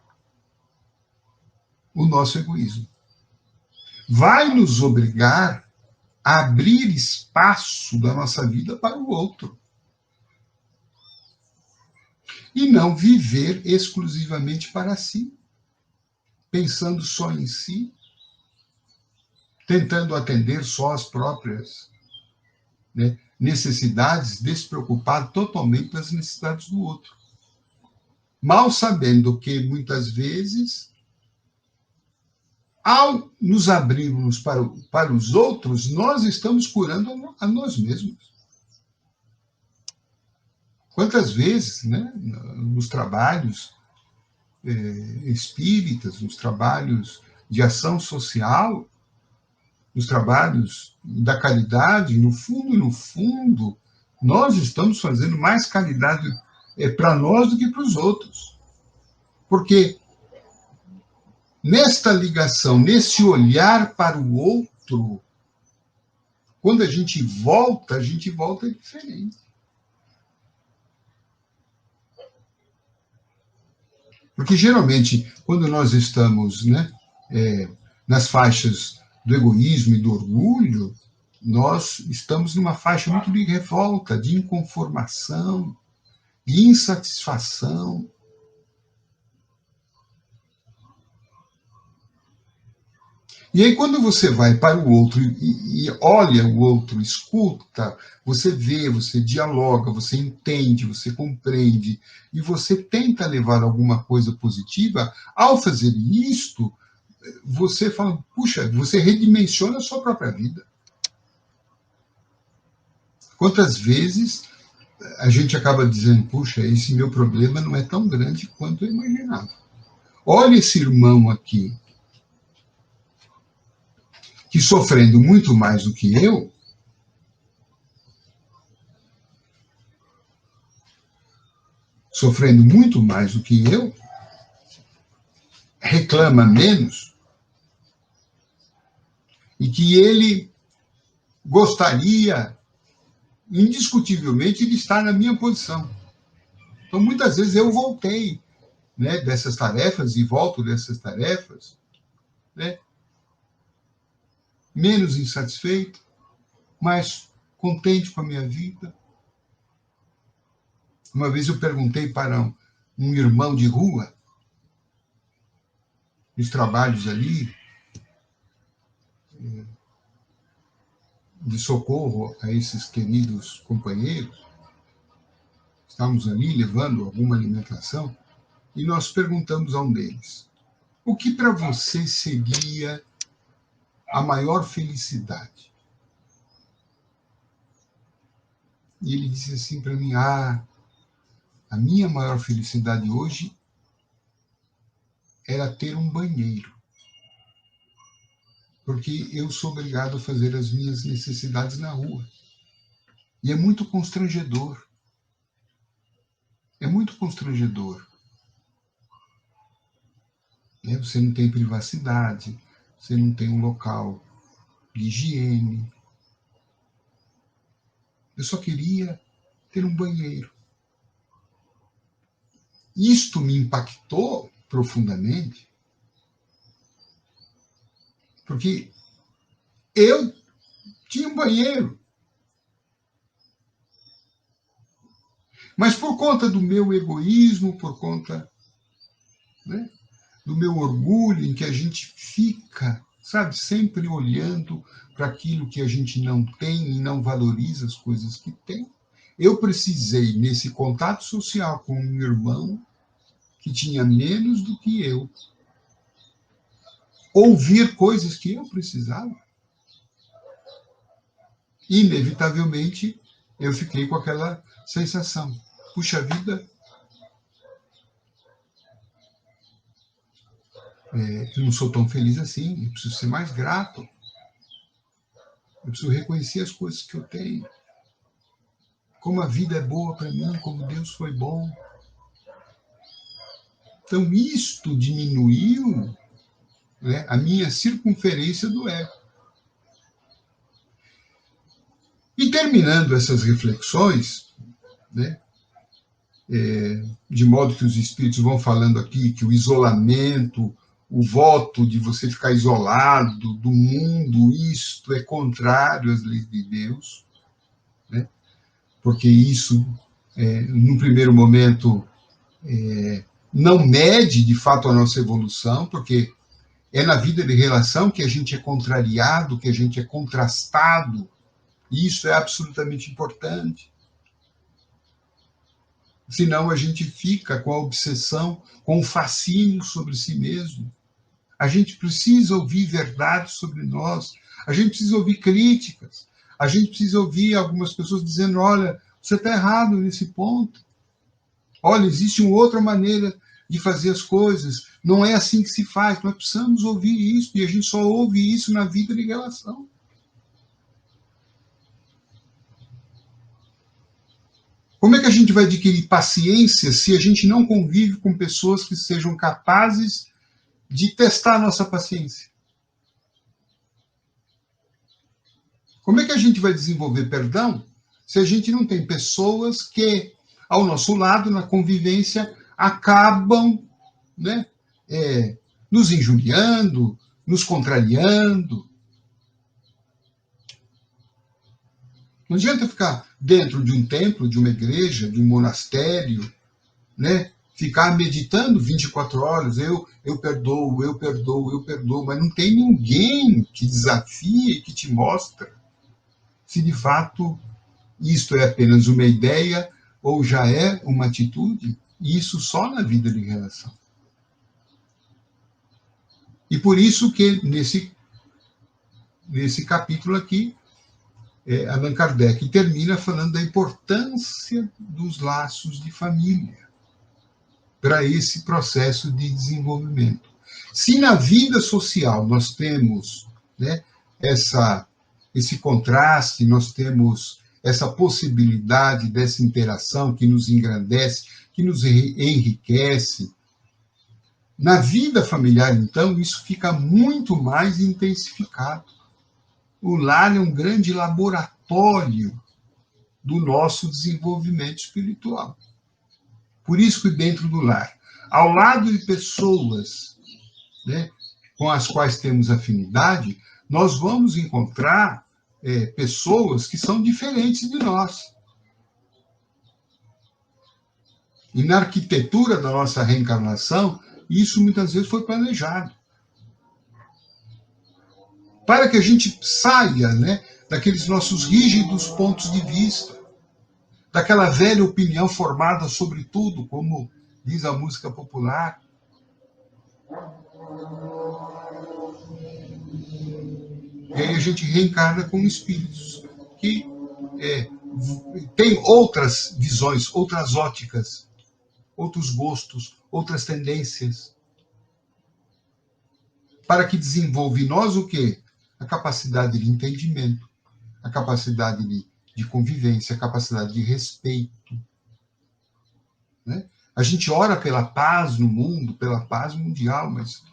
o nosso egoísmo. Vai nos obrigar a abrir espaço da nossa vida para o outro. E não viver exclusivamente para si, pensando só em si, tentando atender só as próprias, né, necessidades, despreocupado totalmente das necessidades do outro. Mal sabendo que, muitas vezes, ao nos abrirmos para os outros, nós estamos curando a nós mesmos. Quantas vezes, né, nos trabalhos espíritas, nos trabalhos de ação social, nos trabalhos da caridade, no fundo, nós estamos fazendo mais caridade para nós do que para os outros. Porque nesta ligação, nesse olhar para o outro, quando a gente volta diferente. Porque, geralmente, quando nós estamos, né, nas faixas do egoísmo e do orgulho, nós estamos numa faixa muito de revolta, de inconformação, de insatisfação. E aí, quando você vai para o outro e olha o outro, escuta, você vê, você dialoga, você entende, você compreende, e você tenta levar alguma coisa positiva, ao fazer isto, você fala, puxa, você redimensiona a sua própria vida. Quantas vezes a gente acaba dizendo, puxa, esse meu problema não é tão grande quanto eu imaginava. Olha esse irmão aqui, que sofrendo muito mais do que eu, reclama menos, e que ele gostaria, indiscutivelmente, de estar na minha posição. Então, muitas vezes eu voltei, né, dessas tarefas e volto dessas tarefas, né, menos insatisfeito, mais contente com a minha vida. Uma vez eu perguntei para um irmão de rua, nos trabalhos ali, de socorro a esses queridos companheiros, estávamos ali levando alguma alimentação, e nós perguntamos a um deles, o que para você seria a maior felicidade? E ele disse assim para mim, a minha maior felicidade hoje era ter um banheiro, porque eu sou obrigado a fazer as minhas necessidades na rua. E é muito constrangedor. É muito constrangedor. Você não tem privacidade, você não tem um local de higiene. Eu só queria ter um banheiro. Isto me impactou profundamente, porque eu tinha um banheiro. Mas por conta do meu egoísmo, por conta, né, do meu orgulho, em que a gente fica, sabe, sempre olhando para aquilo que a gente não tem e não valoriza as coisas que tem, eu precisei, nesse contato social com um irmão que tinha menos do que eu, ouvir coisas que eu precisava. Inevitavelmente, eu fiquei com aquela sensação. Puxa vida, eu não sou tão feliz assim, eu preciso ser mais grato. Eu preciso reconhecer as coisas que eu tenho. Como a vida é boa para mim, como Deus foi bom. Então, isto diminuiu, né, a minha circunferência do ego. E terminando essas reflexões, né, de modo que os espíritos vão falando aqui que o isolamento, o voto de você ficar isolado do mundo, isto é contrário às leis de Deus, né? Porque isso, no primeiro momento, não mede de fato a nossa evolução, porque é na vida de relação que a gente é contrariado, que a gente é contrastado, e isso é absolutamente importante. Senão a gente fica com a obsessão, com o fascínio sobre si mesmo. A gente precisa ouvir verdades sobre nós, a gente precisa ouvir críticas, a gente precisa ouvir algumas pessoas dizendo, olha, você está errado nesse ponto. Olha, existe uma outra maneira de fazer as coisas, não é assim que se faz, nós precisamos ouvir isso, e a gente só ouve isso na vida de relação. Como é que a gente vai adquirir paciência se a gente não convive com pessoas que sejam capazes de testar a nossa paciência? Como é que a gente vai desenvolver perdão se a gente não tem pessoas que, ao nosso lado, na convivência, acabam, né, nos injuriando, nos contrariando? Não adianta ficar dentro de um templo, de uma igreja, de um monastério, né? Ficar meditando 24 horas, eu perdoo, eu perdoo, eu perdoo, mas não tem ninguém que desafie e que te mostra se de fato isto é apenas uma ideia ou já é uma atitude, e isso só na vida de relação. E por isso que nesse capítulo aqui, Allan Kardec termina falando da importância dos laços de família para esse processo de desenvolvimento. Se na vida social nós temos, né, esse contraste, nós temos essa possibilidade dessa interação que nos engrandece, que nos enriquece, na vida familiar, então, isso fica muito mais intensificado. O lar é um grande laboratório do nosso desenvolvimento espiritual. Por isso que dentro do lar, ao lado de pessoas, né, com as quais temos afinidade, nós vamos encontrar pessoas que são diferentes de nós. E na arquitetura da nossa reencarnação, isso muitas vezes foi planejado. Para que a gente saia, né, daqueles nossos rígidos pontos de vista, daquela velha opinião formada sobre tudo, como diz a música popular. E aí a gente reencarna com espíritos que têm outras visões, outras óticas, outros gostos, outras tendências. Para que desenvolva em nós o quê? A capacidade de entendimento, a capacidade de convivência, a capacidade de respeito. Né? A gente ora pela paz no mundo, pela paz mundial, mas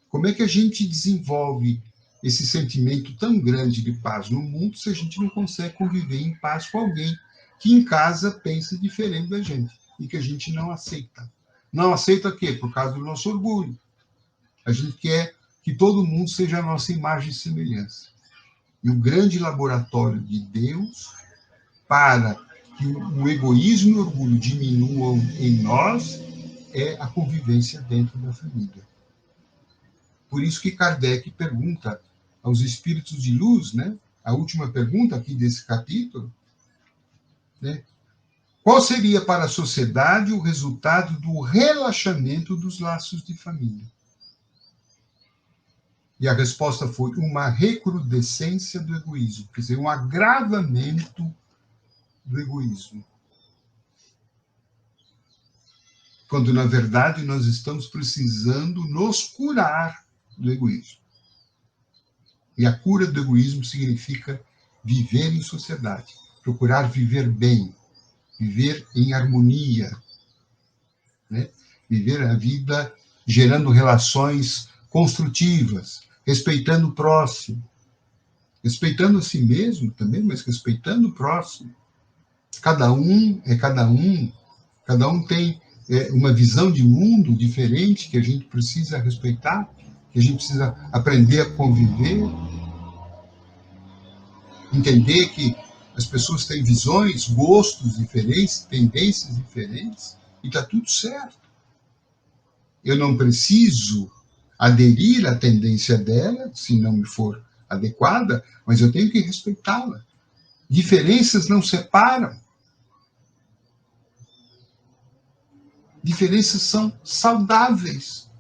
como é que a gente desenvolve esse sentimento tão grande de paz no mundo se a gente não consegue conviver em paz com alguém que em casa pensa diferente da gente e que a gente não aceita? Não aceita o quê? Por causa do nosso orgulho. A gente quer que todo mundo seja a nossa imagem e semelhança. E o grande laboratório de Deus para que o egoísmo e o orgulho diminuam em nós é a convivência dentro da família. Por isso que Kardec pergunta aos espíritos de luz, né, a última pergunta aqui desse capítulo, né, qual seria para a sociedade o resultado do relaxamento dos laços de família? E a resposta foi uma recrudescência do egoísmo, quer dizer, um agravamento do egoísmo. Quando, na verdade, nós estamos precisando nos curar do egoísmo. E a cura do egoísmo significa viver em sociedade, procurar viver bem, viver em harmonia, né? Viver a vida gerando relações construtivas, respeitando o próximo, respeitando a si mesmo também, mas respeitando o próximo. Cada um é cada um tem uma visão de mundo diferente que a gente precisa respeitar, que a gente precisa aprender a conviver, entender que as pessoas têm visões, gostos diferentes, tendências diferentes, e está tudo certo. Eu não preciso aderir à tendência dela, se não me for adequada, mas eu tenho que respeitá-la. Diferenças não separam. Diferenças são saudáveis,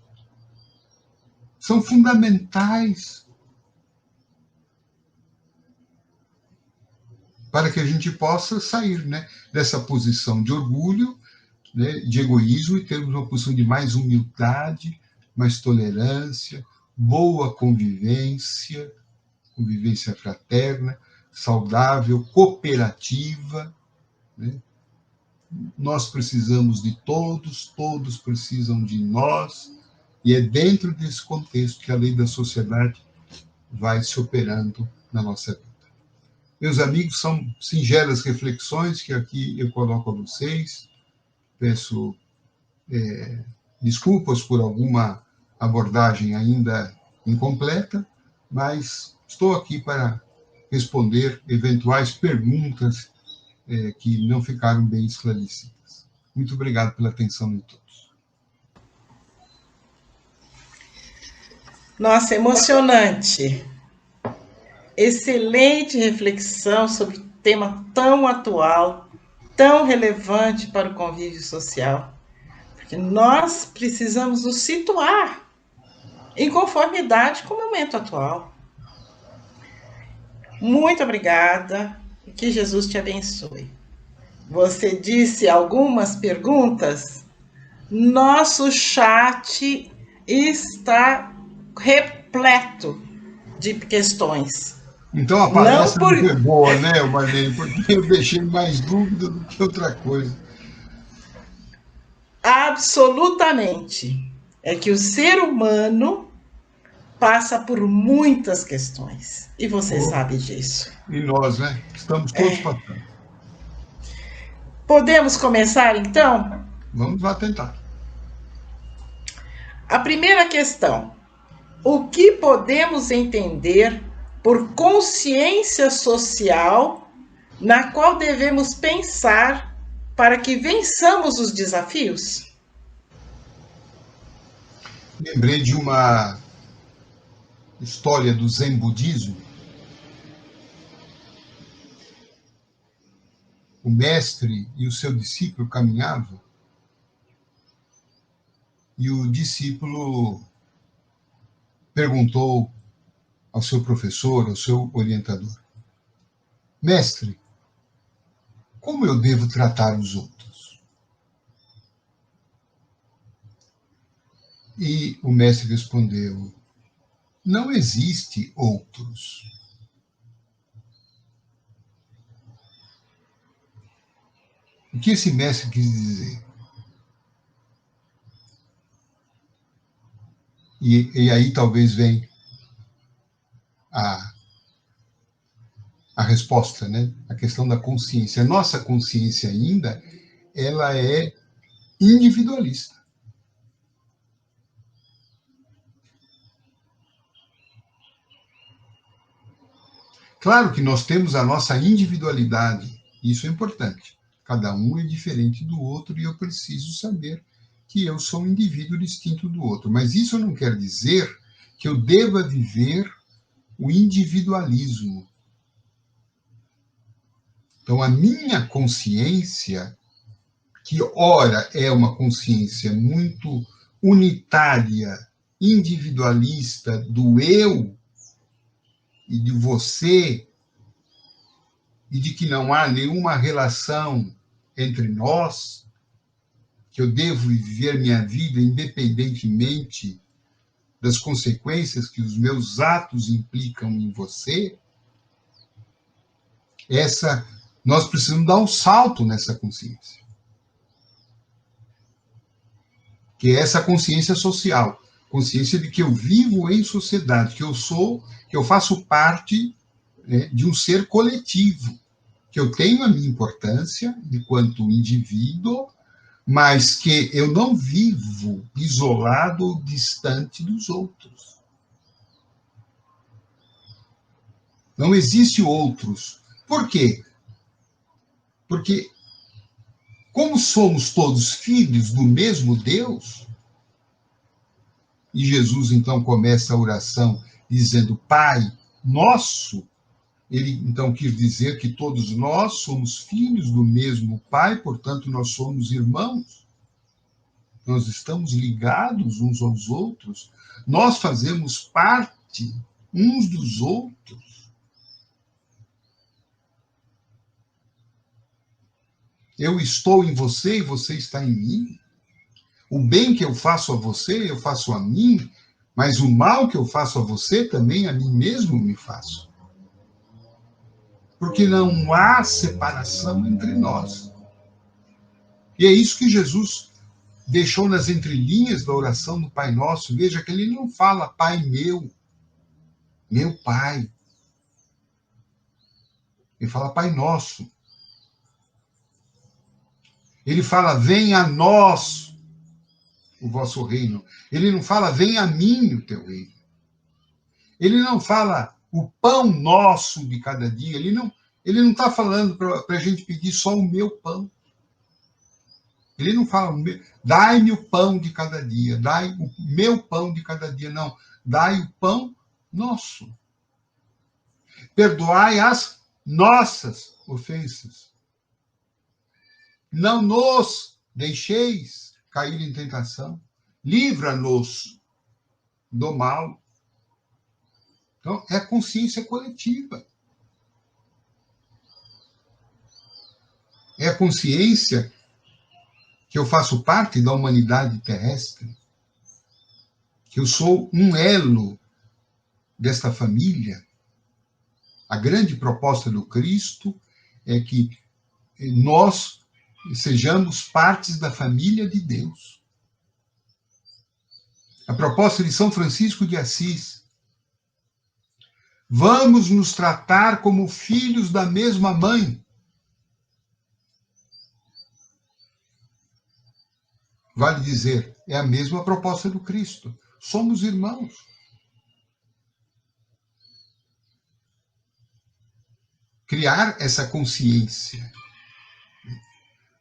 são fundamentais para que a gente possa sair, né, dessa posição de orgulho, né, de egoísmo, e termos uma posição de mais humildade, mais tolerância, boa convivência fraterna, saudável, cooperativa, né? Nós precisamos de todos, todos precisam de nós, e é dentro desse contexto que a lei da sociedade vai se operando na nossa vida. Meus amigos, são singelas reflexões que aqui eu coloco a vocês. Peço desculpas por alguma abordagem ainda incompleta, mas estou aqui para responder eventuais perguntas que não ficaram bem esclarecidas. Muito obrigado pela atenção de todos. Nossa, emocionante. Excelente reflexão sobre tema tão atual, tão relevante para o convívio social. Porque nós precisamos nos situar em conformidade com o momento atual. Muito obrigada e que Jesus te abençoe. Você disse algumas perguntas? Nosso chat está repleto de questões. Então a palestra não foi boa, né, Marlene? Porque eu deixei mais dúvida do que outra coisa. Absolutamente. É que o ser humano passa por muitas questões. E você sabe disso. E nós, né? Estamos todos passando. Podemos começar, então? Vamos lá tentar. A primeira questão. O que podemos entender por consciência social na qual devemos pensar para que vençamos os desafios? Lembrei de uma história do Zen budismo. O mestre e o seu discípulo caminhavam e o discípulo perguntou ao seu professor, ao seu orientador: Mestre, como eu devo tratar os outros? E o mestre respondeu: não existe outros. O que esse mestre quis dizer? E aí talvez venha a, a resposta, né? A questão da consciência. A nossa consciência ainda, ela é individualista. Claro que nós temos a nossa individualidade, isso é importante. Cada um é diferente do outro e eu preciso saber que eu sou um indivíduo distinto do outro. Mas isso não quer dizer que eu deva viver o individualismo. Então, a minha consciência, que ora é uma consciência muito unitária, individualista do eu e de você, e de que não há nenhuma relação entre nós, que eu devo viver minha vida independentemente das consequências que os meus atos implicam em você, nós precisamos dar um salto nessa consciência. Que é essa consciência social, consciência de que eu vivo em sociedade, que eu faço parte, né, de um ser coletivo, que eu tenho a minha importância enquanto indivíduo, mas que eu não vivo isolado ou distante dos outros. Não existe outros. Por quê? Porque, como somos todos filhos do mesmo Deus, e Jesus então começa a oração dizendo Pai Nosso, ele então quis dizer que todos nós somos filhos do mesmo Pai, portanto nós somos irmãos. Nós estamos ligados uns aos outros, nós fazemos parte uns dos outros. Eu estou em você e você está em mim. O bem que eu faço a você, eu faço a mim, mas o mal que eu faço a você, também a mim mesmo me faço. Porque não há separação entre nós. E é isso que Jesus deixou nas entrelinhas da oração do Pai Nosso. Veja que ele não fala Pai meu Pai. Ele fala Pai Nosso. Ele fala, venha a nós o vosso reino. Ele não fala, venha a mim o teu reino. Ele não fala o pão nosso de cada dia. Ele não está falando para a gente pedir só o meu pão. Ele não fala, dai-me o pão de cada dia, dai o meu pão de cada dia. Não, dai o pão nosso. Perdoai as nossas ofensas. Não nos deixeis cair em tentação. Livra-nos do mal. Então, é a consciência coletiva. É a consciência que eu faço parte da humanidade terrestre, que eu sou um elo desta família. A grande proposta do Cristo é que nós sejamos partes da família de Deus. A proposta de São Francisco de Assis: vamos nos tratar como filhos da mesma mãe. Vale dizer, é a mesma proposta do Cristo. Somos irmãos. criar essa consciência.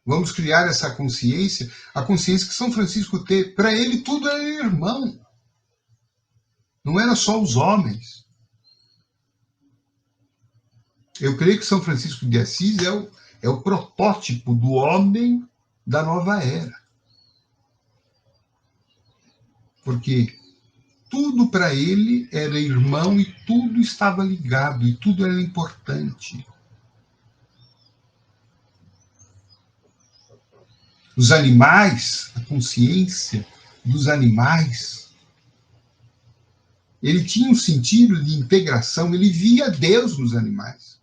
Vamos criar essa consciência, a consciência que São Francisco teve. Para ele, tudo era irmão. Não era só os homens. Eu creio que São Francisco de Assis é o protótipo do homem da nova era. Porque tudo para ele era irmão e tudo estava ligado, e tudo era importante. Os animais, a consciência dos animais, ele tinha um sentido de integração, ele via Deus nos animais.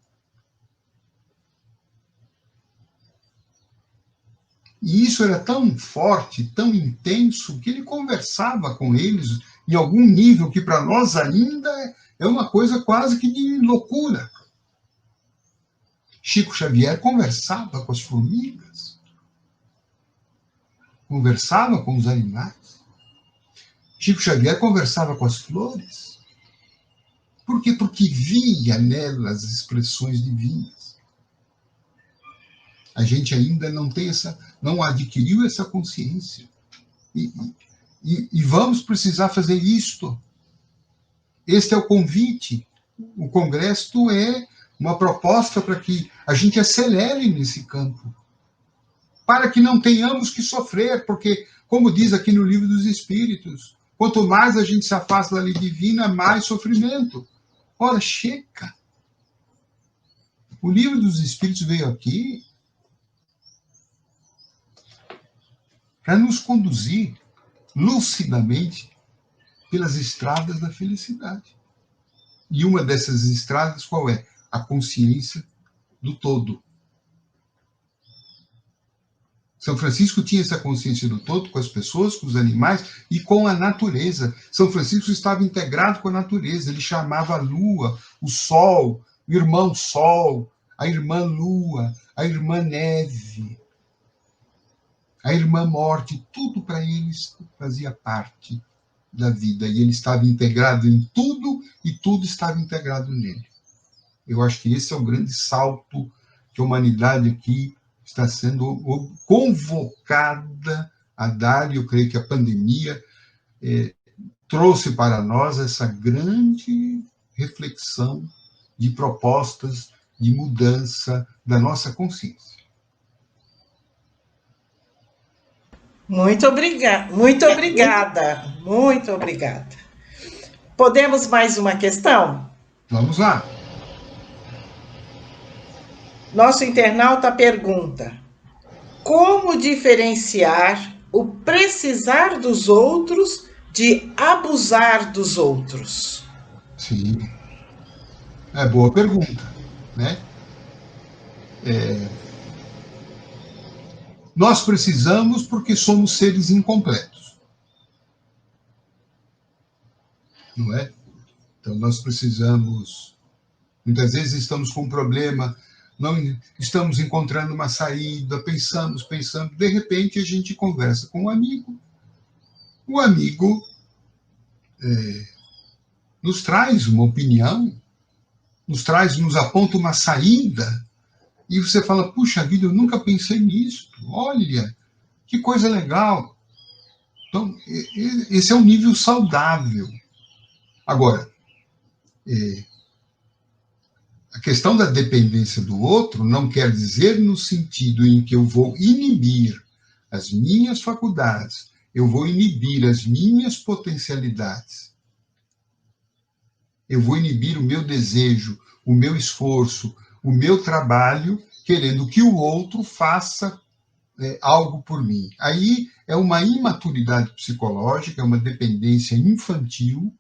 E isso era tão forte, tão intenso, que ele conversava com eles em algum nível que para nós ainda é uma coisa quase que de loucura. Chico Xavier conversava com as formigas, conversava com os animais. Chico Xavier conversava com as flores. Por quê? Porque via nelas expressões divinas. A gente ainda não adquiriu essa consciência. E vamos precisar fazer isto. Este é o convite. O Congresso é uma proposta para que a gente acelere nesse campo, para que não tenhamos que sofrer, porque, como diz aqui no Livro dos Espíritos, quanto mais a gente se afasta da lei divina, mais sofrimento. Ora, chega. O Livro dos Espíritos veio aqui para nos conduzir lucidamente pelas estradas da felicidade. E uma dessas estradas, qual é? A consciência do todo. São Francisco tinha essa consciência do todo com as pessoas, com os animais e com a natureza. São Francisco estava integrado com a natureza. Ele chamava a lua, o sol, o irmão sol, a irmã lua, a irmã neve, a irmã morte. Tudo para eles fazia parte da vida. E ele estava integrado em tudo e tudo estava integrado nele. Eu acho que esse é o grande salto que a humanidade aqui está sendo convocada a dar, e eu creio que a pandemia trouxe para nós essa grande reflexão de propostas de mudança da nossa consciência. Muito obrigada, muito obrigada, muito obrigada. Podemos mais uma questão? Vamos lá. Nosso internauta pergunta: como diferenciar o precisar dos outros de abusar dos outros? Sim, é boa pergunta, né? Nós precisamos porque somos seres incompletos, não é? Então nós precisamos, muitas vezes estamos com um problema, não estamos encontrando uma saída, pensamos, de repente a gente conversa com um amigo, o amigo nos traz uma opinião, nos aponta uma saída, e você fala, puxa vida, eu nunca pensei nisso, olha, que coisa legal. Então, esse é um nível saudável. Agora, a questão da dependência do outro não quer dizer no sentido em que eu vou inibir as minhas faculdades, eu vou inibir as minhas potencialidades, eu vou inibir o meu desejo, o meu esforço, o meu trabalho, querendo que o outro faça algo por mim. Aí é uma imaturidade psicológica, é uma dependência infantil,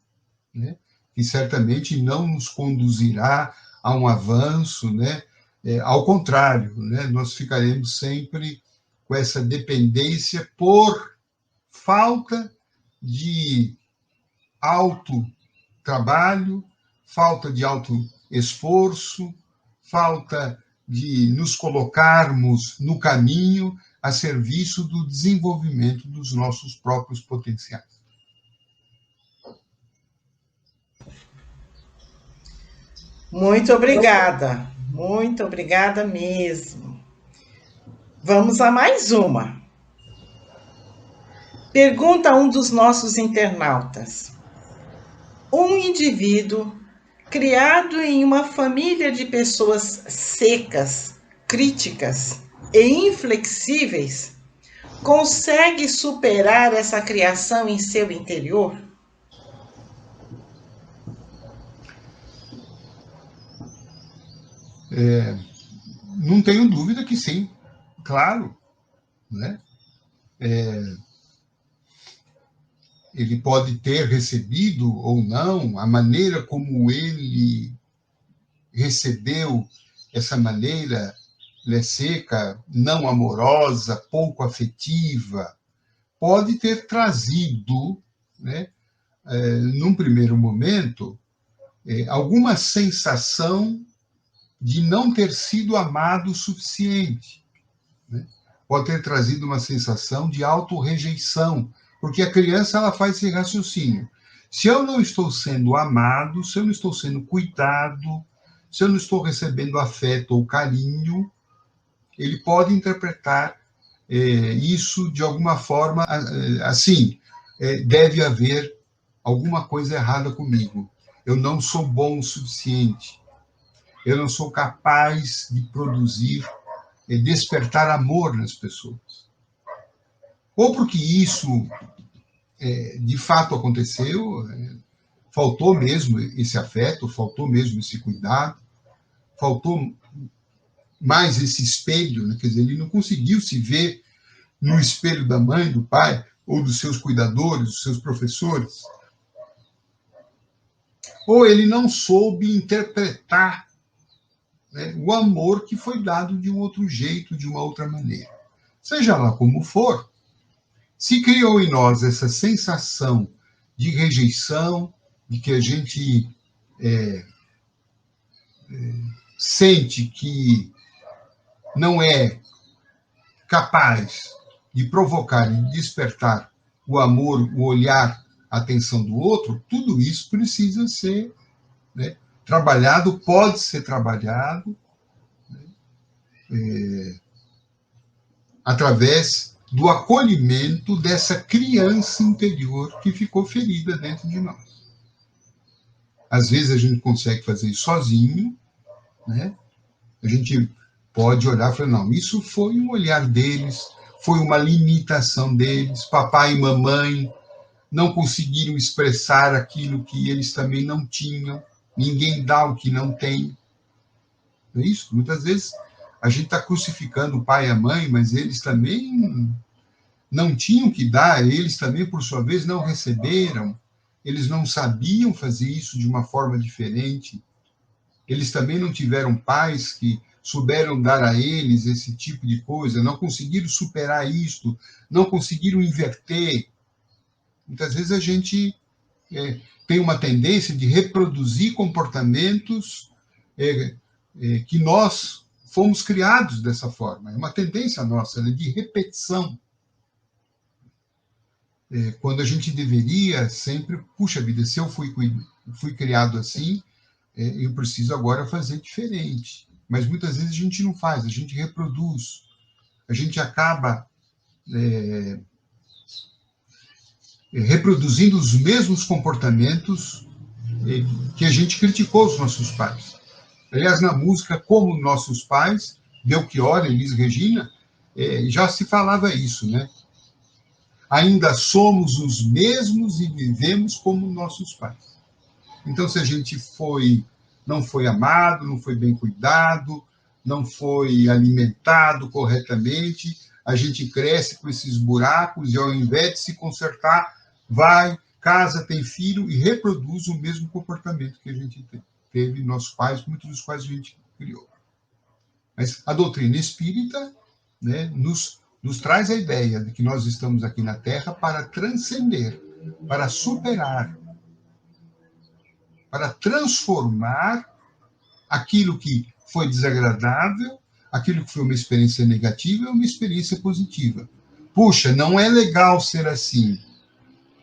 né, que certamente não nos conduzirá a um avanço, né? Ao contrário, né, nós ficaremos sempre com essa dependência por falta de autotrabalho, falta de autoesforço, falta de nos colocarmos no caminho a serviço do desenvolvimento dos nossos próprios potenciais. Muito obrigada. Muito obrigada mesmo. Vamos a mais uma. Pergunta um dos nossos internautas. Um indivíduo criado em uma família de pessoas secas, críticas e inflexíveis, consegue superar essa criação em seu interior? Não tenho dúvida que sim, claro, né? Ele pode ter recebido ou não, a maneira como ele recebeu essa maneira, né, seca, não amorosa, pouco afetiva, pode ter trazido, né, num primeiro momento, alguma sensação de não ter sido amado o suficiente, né? Pode ter trazido uma sensação de autorrejeição, porque a criança ela faz esse raciocínio. Se eu não estou sendo amado, se eu não estou sendo cuidado, se eu não estou recebendo afeto ou carinho, ele pode interpretar isso de alguma forma assim, deve haver alguma coisa errada comigo. Eu não sou bom o suficiente. Eu não sou capaz de produzir, despertar amor nas pessoas. Ou porque isso de fato aconteceu, faltou mesmo esse afeto, faltou mesmo esse cuidado, faltou mais esse espelho, né? Quer dizer, ele não conseguiu se ver no espelho da mãe, do pai, ou dos seus cuidadores, dos seus professores. Ou ele não soube interpretar, né, o amor que foi dado de um outro jeito, de uma outra maneira. Seja lá como for, se criou em nós essa sensação de rejeição, de que a gente sente que não é capaz de provocar e despertar o amor, o olhar, a atenção do outro, tudo isso precisa ser, né, trabalhado, pode ser trabalhado, através do acolhimento dessa criança interior que ficou ferida dentro de nós. Às vezes a gente consegue fazer isso sozinho, né? A gente pode olhar e falar, não, isso foi um olhar deles, foi uma limitação deles, papai e mamãe não conseguiram expressar aquilo que eles também não tinham, ninguém dá o que não tem. Não é isso? Muitas vezes a gente está crucificando o pai e a mãe, mas eles também não tinham que dar, eles também, por sua vez, não receberam, eles não sabiam fazer isso de uma forma diferente, eles também não tiveram pais que souberam dar a eles esse tipo de coisa, não conseguiram superar isto, não conseguiram inverter. Muitas vezes a gente tem uma tendência de reproduzir comportamentos que nós fomos criados dessa forma. É uma tendência nossa, né, de repetição. Quando a gente deveria sempre, puxa vida, se eu fui criado assim, eu preciso agora fazer diferente. Mas muitas vezes a gente não faz, a gente reproduz, a gente acaba reproduzindo os mesmos comportamentos que a gente criticou os nossos pais. Aliás, na música Como Nossos Pais, Belchior, Elis Regina, já se falava isso, né? Ainda somos os mesmos e vivemos como nossos pais. Então, se a gente não foi amado, não foi bem cuidado, não foi alimentado corretamente, a gente cresce com esses buracos e, ao invés de se consertar, vai, casa, tem filho e reproduz o mesmo comportamento que a gente teve nossos pais, muitos dos quais a gente criou. Mas a doutrina espírita, né, nos traz a ideia de que nós estamos aqui na Terra para transcender, para superar, para transformar aquilo que foi desagradável, aquilo que foi uma experiência negativa, em uma experiência positiva. Puxa, não é legal ser assim.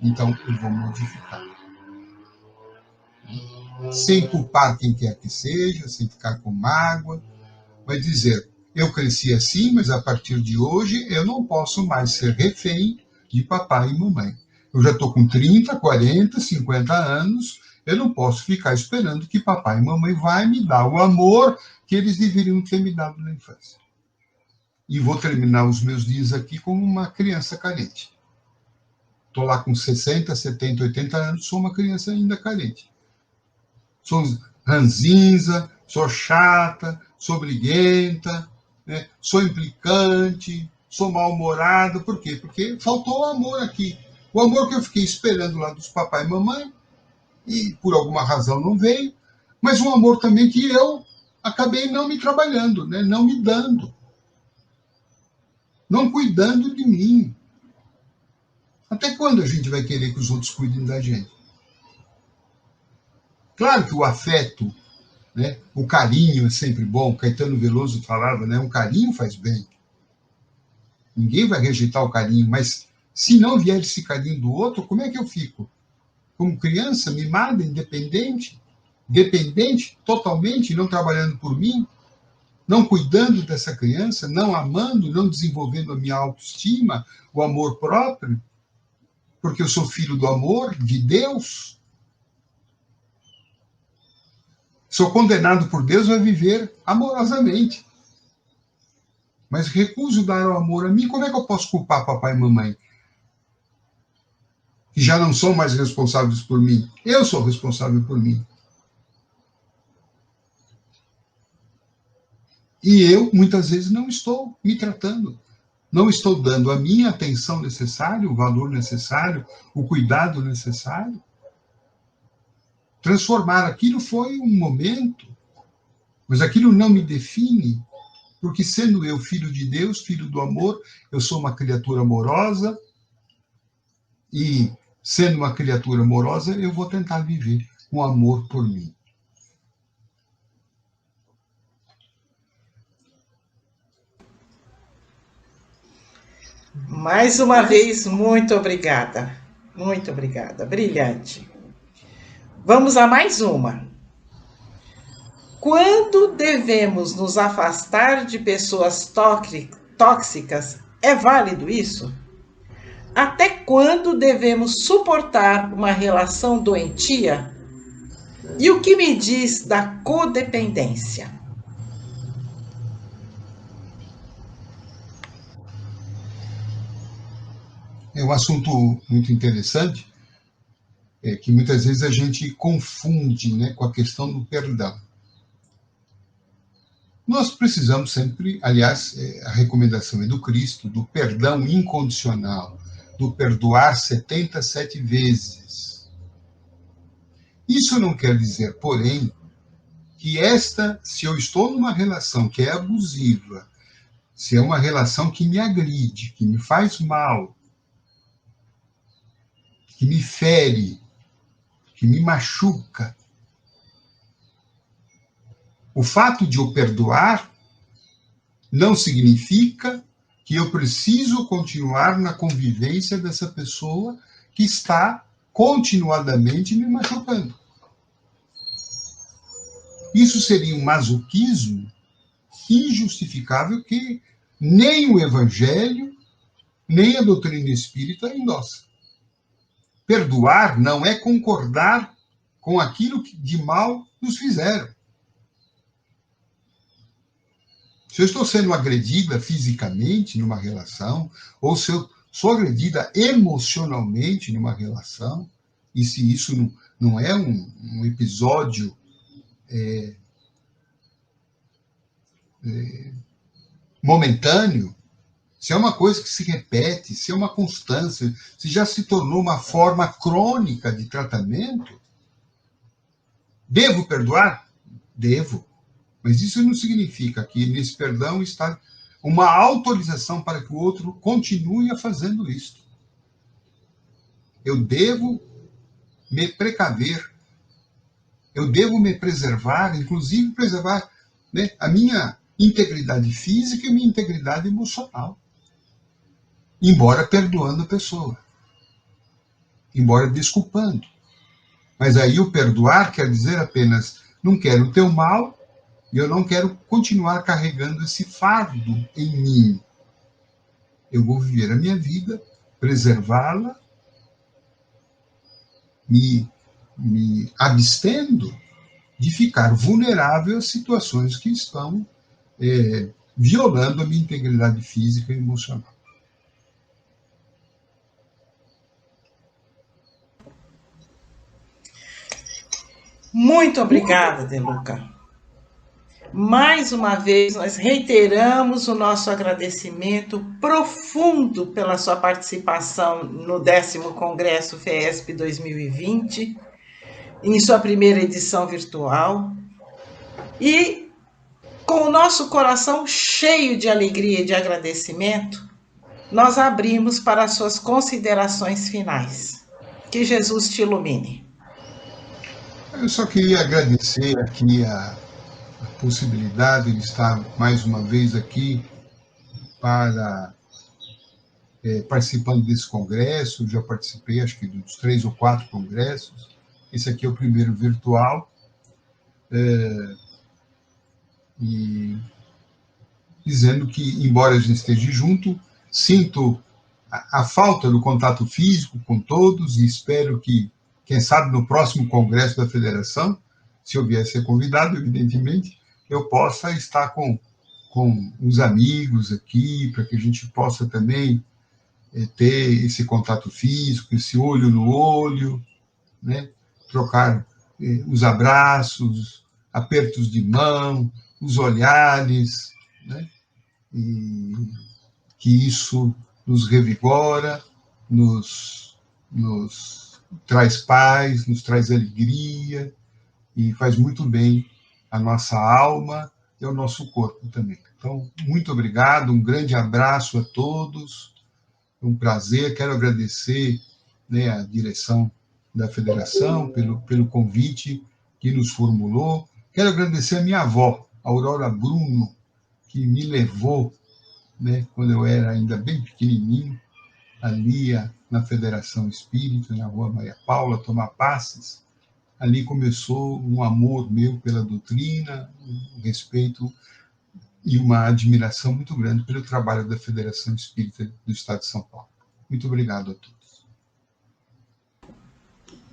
Então, eu vou modificar. sem culpar quem quer que seja, sem ficar com mágoa, mas dizer, eu cresci assim, mas a partir de hoje eu não posso mais ser refém de papai e mamãe. Eu já estou com 30, 40, 50 anos, eu não posso ficar esperando que papai e mamãe vai me dar o amor que eles deveriam ter me dado na infância. E vou terminar os meus dias aqui como uma criança carente. Estou lá com 60, 70, 80 anos, sou uma criança ainda carente. Sou ranzinza, sou chata, sou briguenta, né? Sou implicante, sou mal-humorada. Por quê? Porque faltou o amor aqui. O amor que eu fiquei esperando lá dos papai e mamãe, e por alguma razão não veio, mas um amor também que eu acabei não me trabalhando, né? Não me dando. Não cuidando de mim. Até quando a gente vai querer que os outros cuidem da gente? Claro que o afeto, né, o carinho é sempre bom. Caetano Veloso falava, né, um carinho faz bem. Ninguém vai rejeitar o carinho, mas se não vier esse carinho do outro, como é que eu fico? Como criança, mimada, independente, dependente totalmente, não trabalhando por mim, não cuidando dessa criança, não amando, não desenvolvendo a minha autoestima, o amor próprio, porque eu sou filho do amor, de Deus. Sou condenado por Deus a viver amorosamente. Mas recuso dar o amor a mim, como é que eu posso culpar papai e mamãe? Que já não são mais responsáveis por mim. Eu sou responsável por mim. E eu, muitas vezes, não estou me tratando. Não estou dando a minha atenção necessária, o valor necessário, o cuidado necessário. Transformar aquilo foi um momento, mas aquilo não me define, porque sendo eu filho de Deus, filho do amor, eu sou uma criatura amorosa, e sendo uma criatura amorosa, eu vou tentar viver com amor por mim. Mais uma vez, muito obrigada. Muito obrigada. Brilhante. Vamos a mais uma. Quando devemos nos afastar de pessoas tóxicas? É válido isso? Até quando devemos suportar uma relação doentia? E o que me diz da codependência? É um assunto muito interessante, que muitas vezes a gente confunde, né, com a questão do perdão. Nós precisamos sempre, aliás, a recomendação é do Cristo, do perdão incondicional, do perdoar 77 vezes. Isso não quer dizer, porém, que se eu estou numa relação que é abusiva, se é uma relação que me agride, que me faz mal, que me fere, que me machuca, o fato de eu perdoar não significa que eu preciso continuar na convivência dessa pessoa que está continuadamente me machucando. Isso seria um masoquismo injustificável que nem o Evangelho, nem a doutrina espírita endossa. Perdoar não é concordar com aquilo que de mal nos fizeram. Se eu estou sendo agredida fisicamente numa relação, ou se eu sou agredida emocionalmente numa relação, e se isso não é um episódio momentâneo, se é uma coisa que se repete, se é uma constância, se já se tornou uma forma crônica de tratamento, devo perdoar? Devo. Mas isso não significa que nesse perdão está uma autorização para que o outro continue a fazendo isso. Eu devo me precaver, eu devo me preservar, inclusive preservar, né, a minha integridade física e minha integridade emocional. Embora perdoando a pessoa. Embora desculpando. Mas aí o perdoar quer dizer apenas, não quero o teu mal e eu não quero continuar carregando esse fardo em mim. Eu vou viver a minha vida, preservá-la, me abstendo de ficar vulnerável a situações que estão violando a minha integridade física e emocional. Muito obrigada, De Luca. Mais uma vez, nós reiteramos o nosso agradecimento profundo pela sua participação no 10º Congresso FESP 2020, em sua primeira edição virtual, e com o nosso coração cheio de alegria e de agradecimento, nós abrimos para as suas considerações finais. Que Jesus te ilumine. Eu só queria agradecer aqui a possibilidade de estar mais uma vez aqui para participando desse congresso. Já participei, acho que dos 3 ou 4 congressos. Esse aqui é o primeiro virtual. E dizendo que, embora a gente esteja junto, sinto a falta do contato físico com todos e espero que, quem sabe, no próximo congresso da federação, se eu vier ser convidado, evidentemente, eu possa estar com os amigos aqui, para que a gente possa também ter esse contato físico, esse olho no olho, né? Trocar os abraços, apertos de mão, os olhares, né? E que isso nos revigora, nos traz paz, nos traz alegria e faz muito bem à nossa alma e ao nosso corpo também. Então, muito obrigado, um grande abraço a todos, um prazer, quero agradecer, né, a direção da federação pelo convite que nos formulou, quero agradecer a minha avó, Aurora Bruno, que me levou, né, quando eu era ainda bem pequenininho, ali na Federação Espírita, na Rua Maria Paula, tomar passes. Ali começou um amor meu pela doutrina, um respeito e uma admiração muito grande pelo trabalho da Federação Espírita do Estado de São Paulo. Muito obrigado a todos.